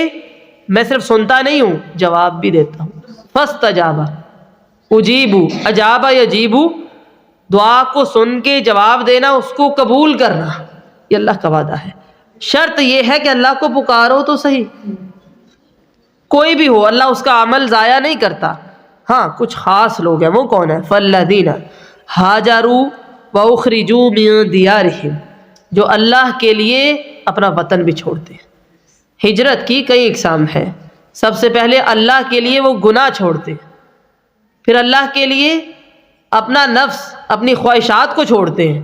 میں صرف سنتا نہیں ہوں، جواب بھی دیتا ہوں۔ فَاسْتَجَابَ، اجیبو، اجابہ یجیبو، دعا کو سن کے جواب دینا، اس کو قبول کرنا، یہ اللہ کا وعدہ ہے۔ شرط یہ ہے کہ اللہ کو پکارو تو صحیح، کوئی بھی ہو اللہ اس کا عمل ضائع نہیں کرتا۔ ہاں کچھ خاص لوگ ہیں، وہ کون ہیں؟ فالذین ہاجروا واخرجوا من دیارہم، جو اللہ کے لیے اپنا وطن بھی چھوڑتے ہیں۔ ہجرت کی کئی اقسام ہیں، سب سے پہلے اللہ کے لیے وہ گناہ چھوڑتے ہیں، پھر اللہ کے لیے اپنا نفس، اپنی خواہشات کو چھوڑتے ہیں،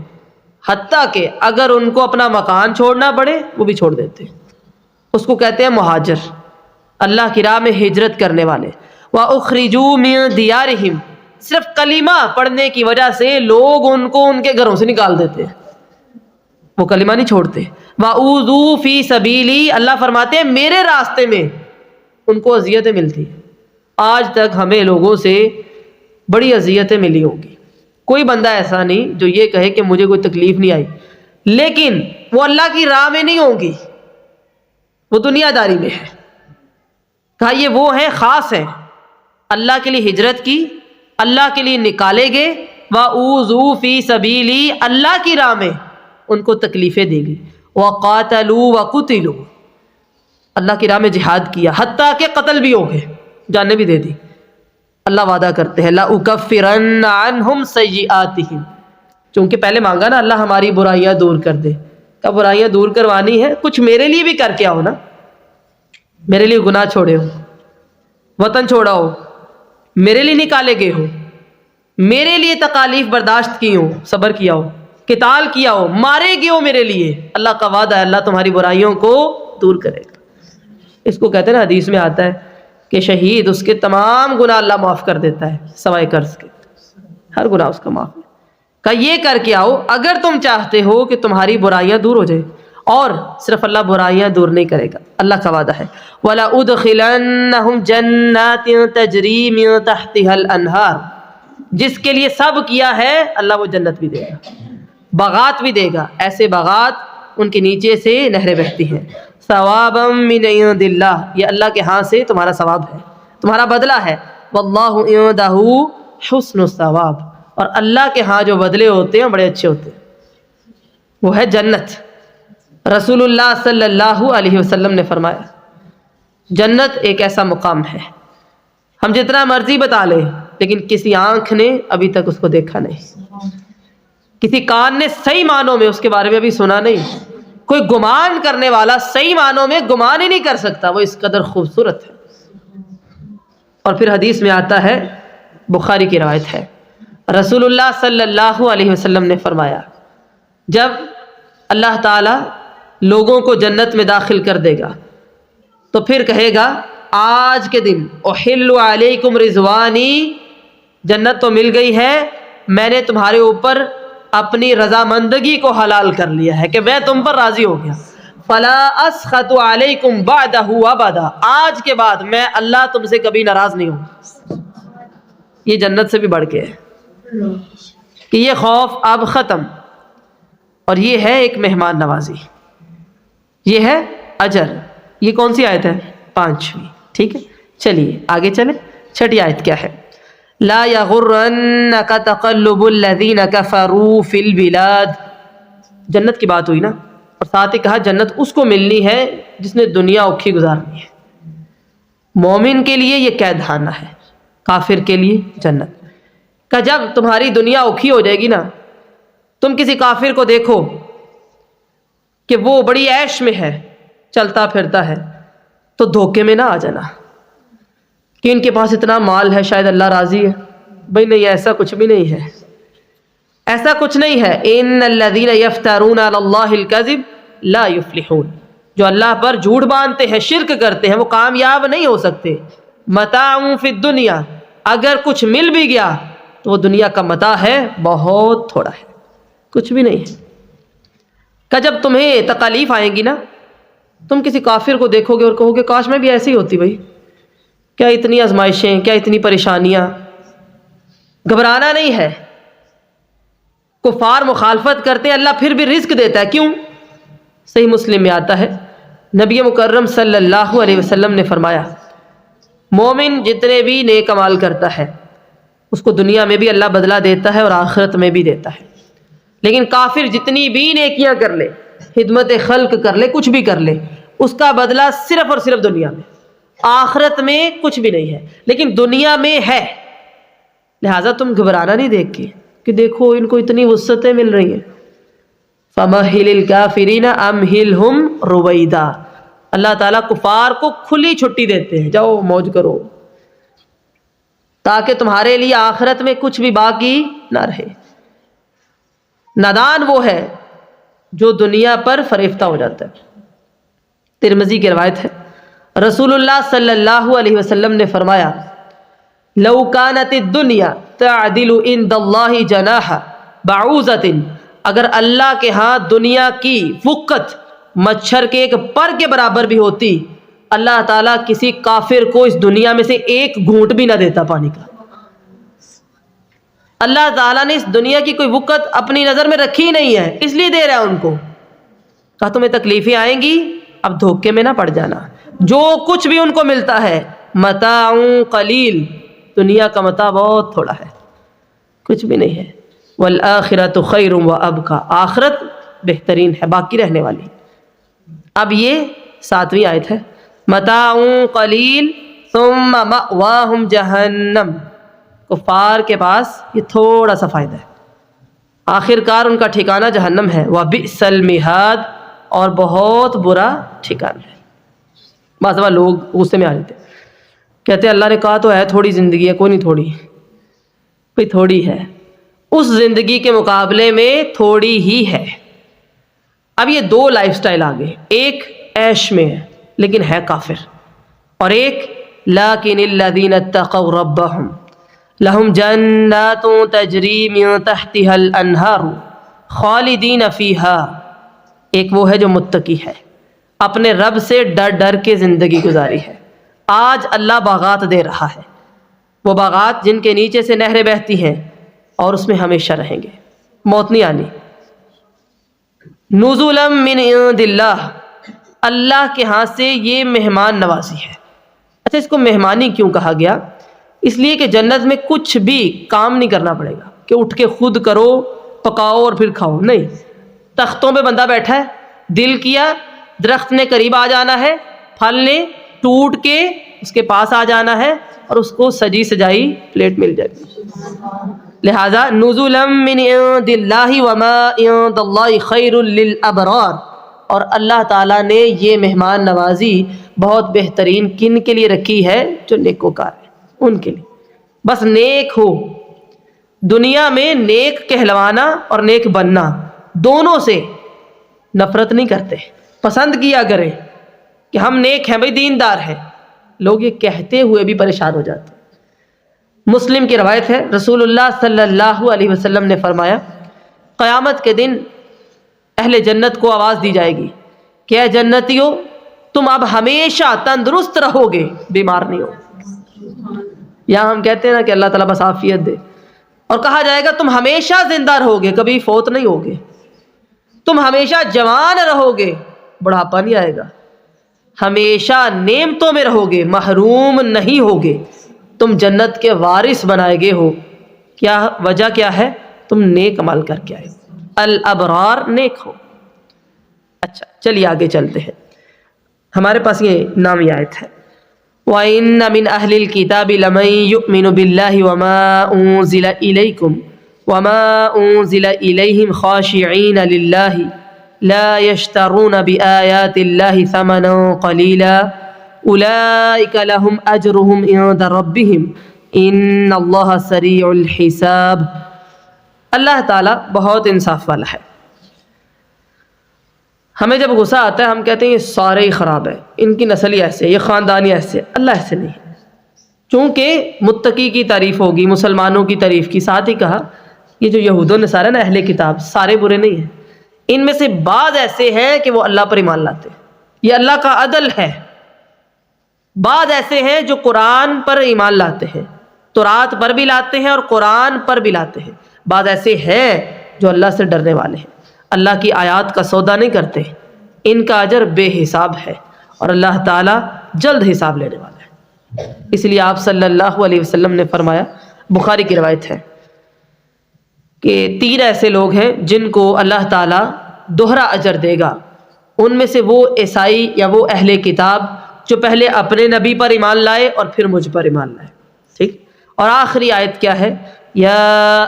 حتیٰ کہ اگر ان کو اپنا مکان چھوڑنا پڑے وہ بھی چھوڑ دیتے ہیں، اس کو کہتے ہیں مہاجر، اللہ کی راہ میں ہجرت کرنے والے۔ وَأُخْرِجُوا مِن دِيَارِهِمْ، صرف کلمہ پڑھنے کی وجہ سے لوگ ان کو ان کے گھروں سے نکال دیتے ہیں، وہ کلمہ نہیں چھوڑتے۔ وَأُوذُوا فِي سَبِيلِي، اللہ فرماتے ہیں میرے راستے میں ان کو اذیتیں ملتی ہیں۔ آج تک ہمیں لوگوں سے بڑی اذیتیں ملی ہوں گی، کوئی بندہ ایسا نہیں جو یہ کہے کہ مجھے کوئی تکلیف نہیں آئی، لیکن وہ اللہ کی راہ میں نہیں ہوں گی، وہ دنیا داری میں ہے۔ کہا یہ وہ ہیں، خاص ہیں، اللہ کے لیے ہجرت کی، اللہ کے لیے نکالے گئے، وَأُوذُوا فِي سَبِيلِي، اللہ کی راہ میں ان کو تکلیفیں دی گئی، وَقَاتَلُوا وَقُتِلُوا، اللہ کی راہ میں جہاد کیا، حتیٰ کہ قتل بھی ہو گئے، جانیں بھی دے دی۔ اللہ وعدہ کرتے ہیں لَأُكَفِّرَنَّ عَنْهُمْ سَيِّئَاتِهِمْ، چونکہ پہلے مانگا نا اللہ ہماری برائیاں دور کر دے، کب برائیاں دور کروانی ہے، کچھ میرے لیے بھی کر کے آؤ نا، میرے لیے گناہ چھوڑے ہو، وطن چھوڑا ہو، میرے لیے نکالے گئے ہو، میرے لیے تکالیف برداشت کی ہو، صبر کیا ہو، قتال کیا ہو، مارے گئے ہو میرے لیے، اللہ کا وعدہ ہے اللہ تمہاری برائیوں کو دور کرے گا۔ اس کو کہتے ہیں نا، حدیث میں آتا ہے کہ شہید اس کے تمام گناہ اللہ معاف کر دیتا ہے سوائے قرض کے۔ ہر گناہ اس کا معاف ہے. کہ یہ کر کے آؤ اگر تم چاہتے ہو کہ تمہاری برائیاں دور ہو جائیں. اور صرف اللہ برائیاں دور نہیں کرے گا، اللہ کا وعدہ ہے وَلَأُدْخِلَنَّهُمْ جَنَّاتٍ تَجْرِي مِن تَحْتِهَا الْأَنْهَارُ، جس کے لیے سب کیا ہے اللہ وہ جنت بھی دے گا، باغات بھی دے گا، ایسے باغات ان کے نیچے سے نہریں بہتی ہیں. ثوابا من عند اللہ، یہ اللہ کے ہاں سے تمہارا ثواب ہے، تمہارا بدلہ ہے. واللہ عنده حسن الثواب، اور اللہ کے ہاں جو بدلے ہوتے ہیں بڑے اچھے ہوتے ہیں، وہ ہے جنت. رسول اللہ صلی اللہ علیہ وسلم نے فرمایا جنت ایک ایسا مقام ہے ہم جتنا مرضی بتا لیں لیکن کسی آنکھ نے ابھی تک اس کو دیکھا نہیں، کسی کان نے صحیح معنوں میں اس کے بارے میں ابھی سنا نہیں، کوئی گمان کرنے والا صحیح معنوں میں گمان ہی نہیں کر سکتا، وہ اس قدر خوبصورت ہے. اور پھر حدیث میں آتا ہے، بخاری کی روایت ہے، رسول اللہ صلی اللہ علیہ وسلم نے فرمایا جب اللہ تعالی لوگوں کو جنت میں داخل کر دے گا تو پھر کہے گا آج کے دن احل علیکم رضوانی، جنت تو مل گئی ہے، میں نے تمہارے اوپر اپنی رضامندگی کو حلال کر لیا ہے کہ میں تم پر راضی ہو گیا. فلا اسخط علیکم بعدہ ابدا، آج کے بعد میں اللہ تم سے کبھی ناراض نہیں ہوں. یہ جنت سے بھی بڑھ کے ہے کہ یہ خوف اب ختم، اور یہ ہے ایک مہمان نوازی، یہ ہے اجر. یہ کون سی آیت ہے؟ 5ویں. ٹھیک ہے، چلیے آگے چلیں. 6 آیت کیا ہے؟ لا یغرنک تقلب الذین کفروا فی البلاد، جنت کی بات ہوئی نا، اور ساتھ ہی کہا جنت اس کو ملنی ہے جس نے دنیا اوکھی گزارنی ہے. مومن کے لیے یہ قید خانہ ہے، کافر کے لیے جنت. کہ جب تمہاری دنیا اوکھی ہو جائے گی نا، تم کسی کافر کو دیکھو کہ وہ بڑی عیش میں ہے، چلتا پھرتا ہے، تو دھوکے میں نہ آ جانا کہ ان کے پاس اتنا مال ہے شاید اللہ راضی ہے. بھئی نہیں، ایسا کچھ بھی نہیں ہے، ایسا کچھ نہیں ہے. ان الذین یفترون علی اللہ الکذب لا یفلحون، جو اللہ پر جھوٹ باندھتے ہیں، شرک کرتے ہیں، وہ کامیاب نہیں ہو سکتے. متاع فی الدنیا، اگر کچھ مل بھی گیا تو وہ دنیا کا متاع ہے، بہت تھوڑا ہے، کچھ بھی نہیں ہے. کہ جب تمہیں تکالیف آئیں گی نا، تم کسی کافر کو دیکھو گے اور کہو گے کاش میں بھی ایسی ہوتی. بھائی کیا اتنی آزمائشیں، کیا اتنی پریشانیاں. گھبرانا نہیں ہے. کفار مخالفت کرتے ہیں، اللہ پھر بھی رزق دیتا ہے. کیوں؟ صحیح مسلم میں آتا ہے، نبی مکرم صلی اللہ علیہ وسلم نے فرمایا مومن جتنے بھی نیک اعمال کرتا ہے اس کو دنیا میں بھی اللہ بدلہ دیتا ہے اور آخرت میں بھی دیتا ہے. لیکن کافر جتنی بھی نیکیاں کر لے، خدمت خلق کر لے، کچھ بھی کر لے، اس کا بدلہ صرف اور صرف دنیا میں، آخرت میں کچھ بھی نہیں ہے، لیکن دنیا میں ہے. لہٰذا تم گھبرانا نہیں دیکھ کے کہ دیکھو ان کو اتنی وسعتیں مل رہی ہیں. فَمَهِّلِ الْكَافِرِينَ أَمْهِلْهُمْ رُوَيْدًا، اللہ تعالیٰ کفار کو کھلی چھٹی دیتے ہیں، جاؤ موج کرو، تاکہ تمہارے لیے آخرت میں کچھ بھی باقی نہ رہے. نادان وہ ہے جو دنیا پر فریفتہ ہو جاتا ہے. ترمذی کی روایت ہے، رسول اللہ صلی اللہ علیہ وسلم نے فرمایا لو كانت الدنيا تعدل عند الله جناح بعوضة، اگر اللہ کے ہاں دنیا کی وقت مچھر کے ایک پر کے برابر بھی ہوتی، اللہ تعالیٰ کسی کافر کو اس دنیا میں سے ایک گھونٹ بھی نہ دیتا پانی کا. اللہ تعالیٰ نے اس دنیا کی کوئی وقت اپنی نظر میں رکھی ہی نہیں ہے، اس لیے دے رہا ہے ان کو. کہا تمہیں تکلیفیں آئیں گی، اب دھوکے میں نہ پڑ جانا. جو کچھ بھی ان کو ملتا ہے متاع قلیل، دنیا کا متاع بہت تھوڑا ہے، کچھ بھی نہیں ہے. والآخرۃ خیر وابقی، آخرت بہترین ہے، باقی رہنے والی. اب یہ 7ویں آیت ہے، متاع قلیل ثم مأواہم جہنم، کفار کے پاس یہ تھوڑا سا فائدہ ہے، آخر کار ان کا ٹھکانہ جہنم ہے. وبئس المہاد، اور بہت برا ٹھکانہ ہے. بعض دفعہ لوگ غصے میں آ جاتے ہیں، کہتے ہیں اللہ نے کہا تو ہے تھوڑی زندگی ہے، کوئی نہیں تھوڑی، کوئی تھوڑی ہے، اس زندگی کے مقابلے میں تھوڑی ہی ہے. اب یہ 2 لائف سٹائل آ گئے، ایک عیش میں ہے لیکن ہے کافر، اور ایک لیکن الذین اتقوا ربہم لہم جنات تجری من تحتها الانہار خالدین فیہا، ایک وہ ہے جو متقی ہے، اپنے رب سے ڈر ڈر کے زندگی گزاری ہے۔ آج اللہ باغات دے رہا ہے، وہ باغات جن کے نیچے سے نہریں بہتی ہیں اور اس میں ہمیشہ رہیں گے، موت نہیں آنی۔ نزلا من عند اللہ، اللہ کے ہاں سے یہ مہمان نوازی ہے۔ اچھا، اس کو مہمانی کیوں کہا گیا؟ اس لیے کہ جنت میں کچھ بھی کام نہیں کرنا پڑے گا کہ اٹھ کے خود کرو، پکاؤ اور پھر کھاؤ، نہیں۔ تختوں پہ بندہ بیٹھا ہے، دل کیا درخت نے قریب آ جانا ہے، پھل نے ٹوٹ کے اس کے پاس آ جانا ہے اور اس کو سجی سجائی پلیٹ مل جائے گی۔ لہذا نزلا من عند اللہ وما عند اللہ خیر للابرار، اور اللہ تعالیٰ نے یہ مہمان نوازی بہت بہترین کن کے لیے رکھی ہے؟ جو نیکوکار ہیں ان کے لیے۔ بس نیک ہو، دنیا میں نیک کہلوانا اور نیک بننا دونوں سے نفرت نہیں کرتے، پسند کیا کریں کہ ہم نیک ہیں بھائی، دیندار ہیں۔ لوگ یہ کہتے ہوئے بھی پریشان ہو جاتے ہیں۔ مسلم کی روایت ہے، رسول اللہ صلی اللہ علیہ وسلم نے فرمایا، قیامت کے دن اہل جنت کو آواز دی جائے گی کہ اے جنتیو، تم اب ہمیشہ تندرست رہو گے، بیمار نہیں ہو۔ یہاں ہم کہتے ہیں نا کہ اللہ تعالیٰ بس عافیت دے، اور کہا جائے گا تم ہمیشہ زندہ رہو گے، کبھی فوت نہیں ہوگے، تم ہمیشہ جوان رہو گے، بڑھاپا نہیں آئے گا، ہمیشہ نعمتوں میں رہو گے، محروم نہیں ہوگے، تم جنت کے وارث بنائے گئے ہو۔ کیا وجہ کیا ہے؟ تم نیک عمل کر کے آئے، الابرار نیک ہو۔ اچھا چلیے آگے چلتے ہیں، ہمارے پاس یہ نامی آیت ہے، وَإِنَّ مِنْ أَهْلِ الْكِتَابِ لَمَن يُؤْمِنُ بِاللَّهِ وَمَا أُنزِلَ إِلَيْكُمْ وَمَا أُنزِلَ إِلَيْهِمْ خَاشِعِينَ لِلَّهِ لَا يَشْتَرُونَ بِآيَاتِ اللَّهِ ثَمَنًا قَلِيلًا أُولَئِكَ لَهُمْ أَجْرُهُمْ عِندَ رَبِّهِمْ إِنَّ اللَّهَ سَرِيعُ الْحِسَابِ۔ اللہ تعالیٰ بہت انصاف والا ہے۔ ہمیں جب غصہ آتا ہے ہم کہتے ہیں یہ سارے ہی خراب ہے، ان کی نسل ہی ایسے، یہ خاندان ہی ایسے۔ اللہ ایسے نہیں ہے، چونکہ متقی کی تعریف ہوگی، مسلمانوں کی تعریف کی، ساتھ ہی کہا یہ جو یہود و نصارہ نا اہل کتاب، سارے برے نہیں ہیں، ان میں سے بعض ایسے ہیں کہ وہ اللہ پر ایمان لاتے ہیں، یہ اللہ کا عدل ہے۔ بعض ایسے ہیں جو قرآن پر ایمان لاتے ہیں، تورات پر بھی لاتے ہیں اور قرآن پر بھی لاتے ہیں۔ بعض ایسے ہیں جو اللہ سے ڈرنے والے ہیں، اللہ کی آیات کا سودا نہیں کرتے، ان کا اجر بے حساب ہے اور اللہ تعالیٰ جلد حساب لینے والا ہے۔ اس لیے آپ صلی اللہ علیہ وسلم نے فرمایا، بخاری کی روایت ہے کہ 3 ایسے لوگ ہیں جن کو اللہ تعالیٰ دوہرا اجر دے گا۔ ان میں سے وہ عیسائی یا وہ اہل کتاب جو پہلے اپنے نبی پر ایمان لائے اور پھر مجھ پر ایمان لائے، ٹھیک۔ اور آخری آیت کیا ہے؟ یا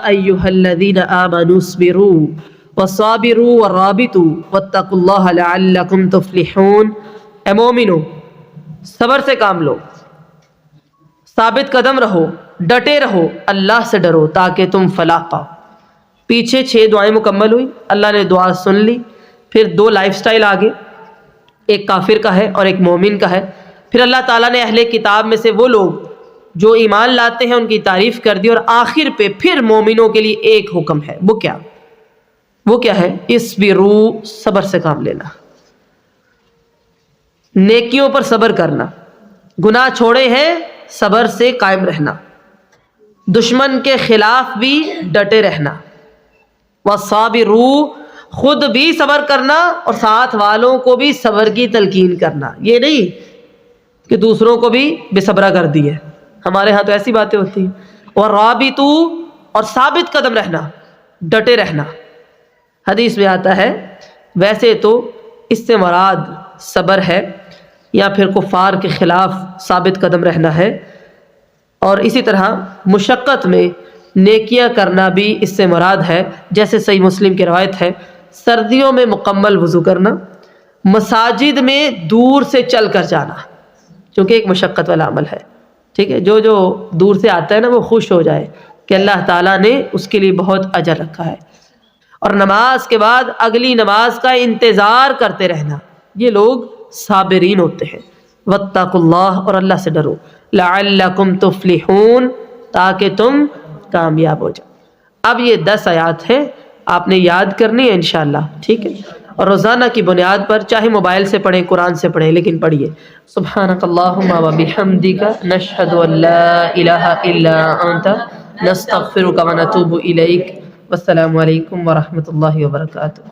ایھا الذین آمنوا اصبروا وصابروا ورابطوا واتقوا اللہ لعلکم تفلحون۔ اے مومنو، صبر سے کام لو، ثابت قدم رہو، ڈٹے رہو، اللہ سے ڈرو تاکہ تم فلاح پاؤ۔ پیچھے 6 دعائیں مکمل ہوئی، اللہ نے دعا سن لی، پھر 2 لائف سٹائل آگے، ایک کافر کا ہے اور ایک مومن کا ہے۔ پھر اللہ تعالیٰ نے اہل کتاب میں سے وہ لوگ جو ایمان لاتے ہیں ان کی تعریف کر دی، اور آخر پہ پھر مومنوں کے لیے ایک حکم ہے، وہ کیا ہے؟ اصبروا، صبر سے کام لینا، نیکیوں پر صبر کرنا، گناہ چھوڑے ہیں صبر سے قائم رہنا، دشمن کے خلاف بھی ڈٹے رہنا، وصابروا، خود بھی صبر کرنا اور ساتھ والوں کو بھی صبر کی تلقین کرنا۔ یہ نہیں کہ دوسروں کو بھی بے صبرا کر دیے، ہمارے ہاں تو ایسی باتیں ہوتی ہیں۔ اور رابطو، اور ثابت قدم رہنا، ڈٹے رہنا۔ حدیث میں آتا ہے ویسے تو اس سے مراد صبر ہے یا پھر کفار کے خلاف ثابت قدم رہنا ہے، اور اسی طرح مشقت میں نیکیاں کرنا بھی اس سے مراد ہے، جیسے صحیح مسلم کی روایت ہے، سردیوں میں مکمل وضو کرنا، مساجد میں دور سے چل کر جانا، چونکہ ایک مشقت والا عمل ہے، ٹھیک ہے۔ جو دور سے آتا ہے نا وہ خوش ہو جائے کہ اللہ تعالیٰ نے اس کے لیے بہت اجر رکھا ہے، اور نماز کے بعد اگلی نماز کا انتظار کرتے رہنا، یہ لوگ صابرین ہوتے ہیں۔ واتقوا اللہ، اور اللہ سے ڈرو، لعلکم تفلحون، تاکہ تم کامیاب ہو جاؤ۔ اب یہ 10 آیات ہیں، آپ نے یاد کرنی ہے انشاءاللہ، ٹھیک ہے؟ اور روزانہ کی بنیاد پر چاہے موبائل سے پڑھیں، قرآن سے پڑھیں، لیکن پڑھیے۔ سبحانک اللہم و بحمدک نشہد ان لا الہ الا انت نستغفرک و نتوب الیک۔ والسلام علیکم ورحمۃ اللہ وبرکاتہ۔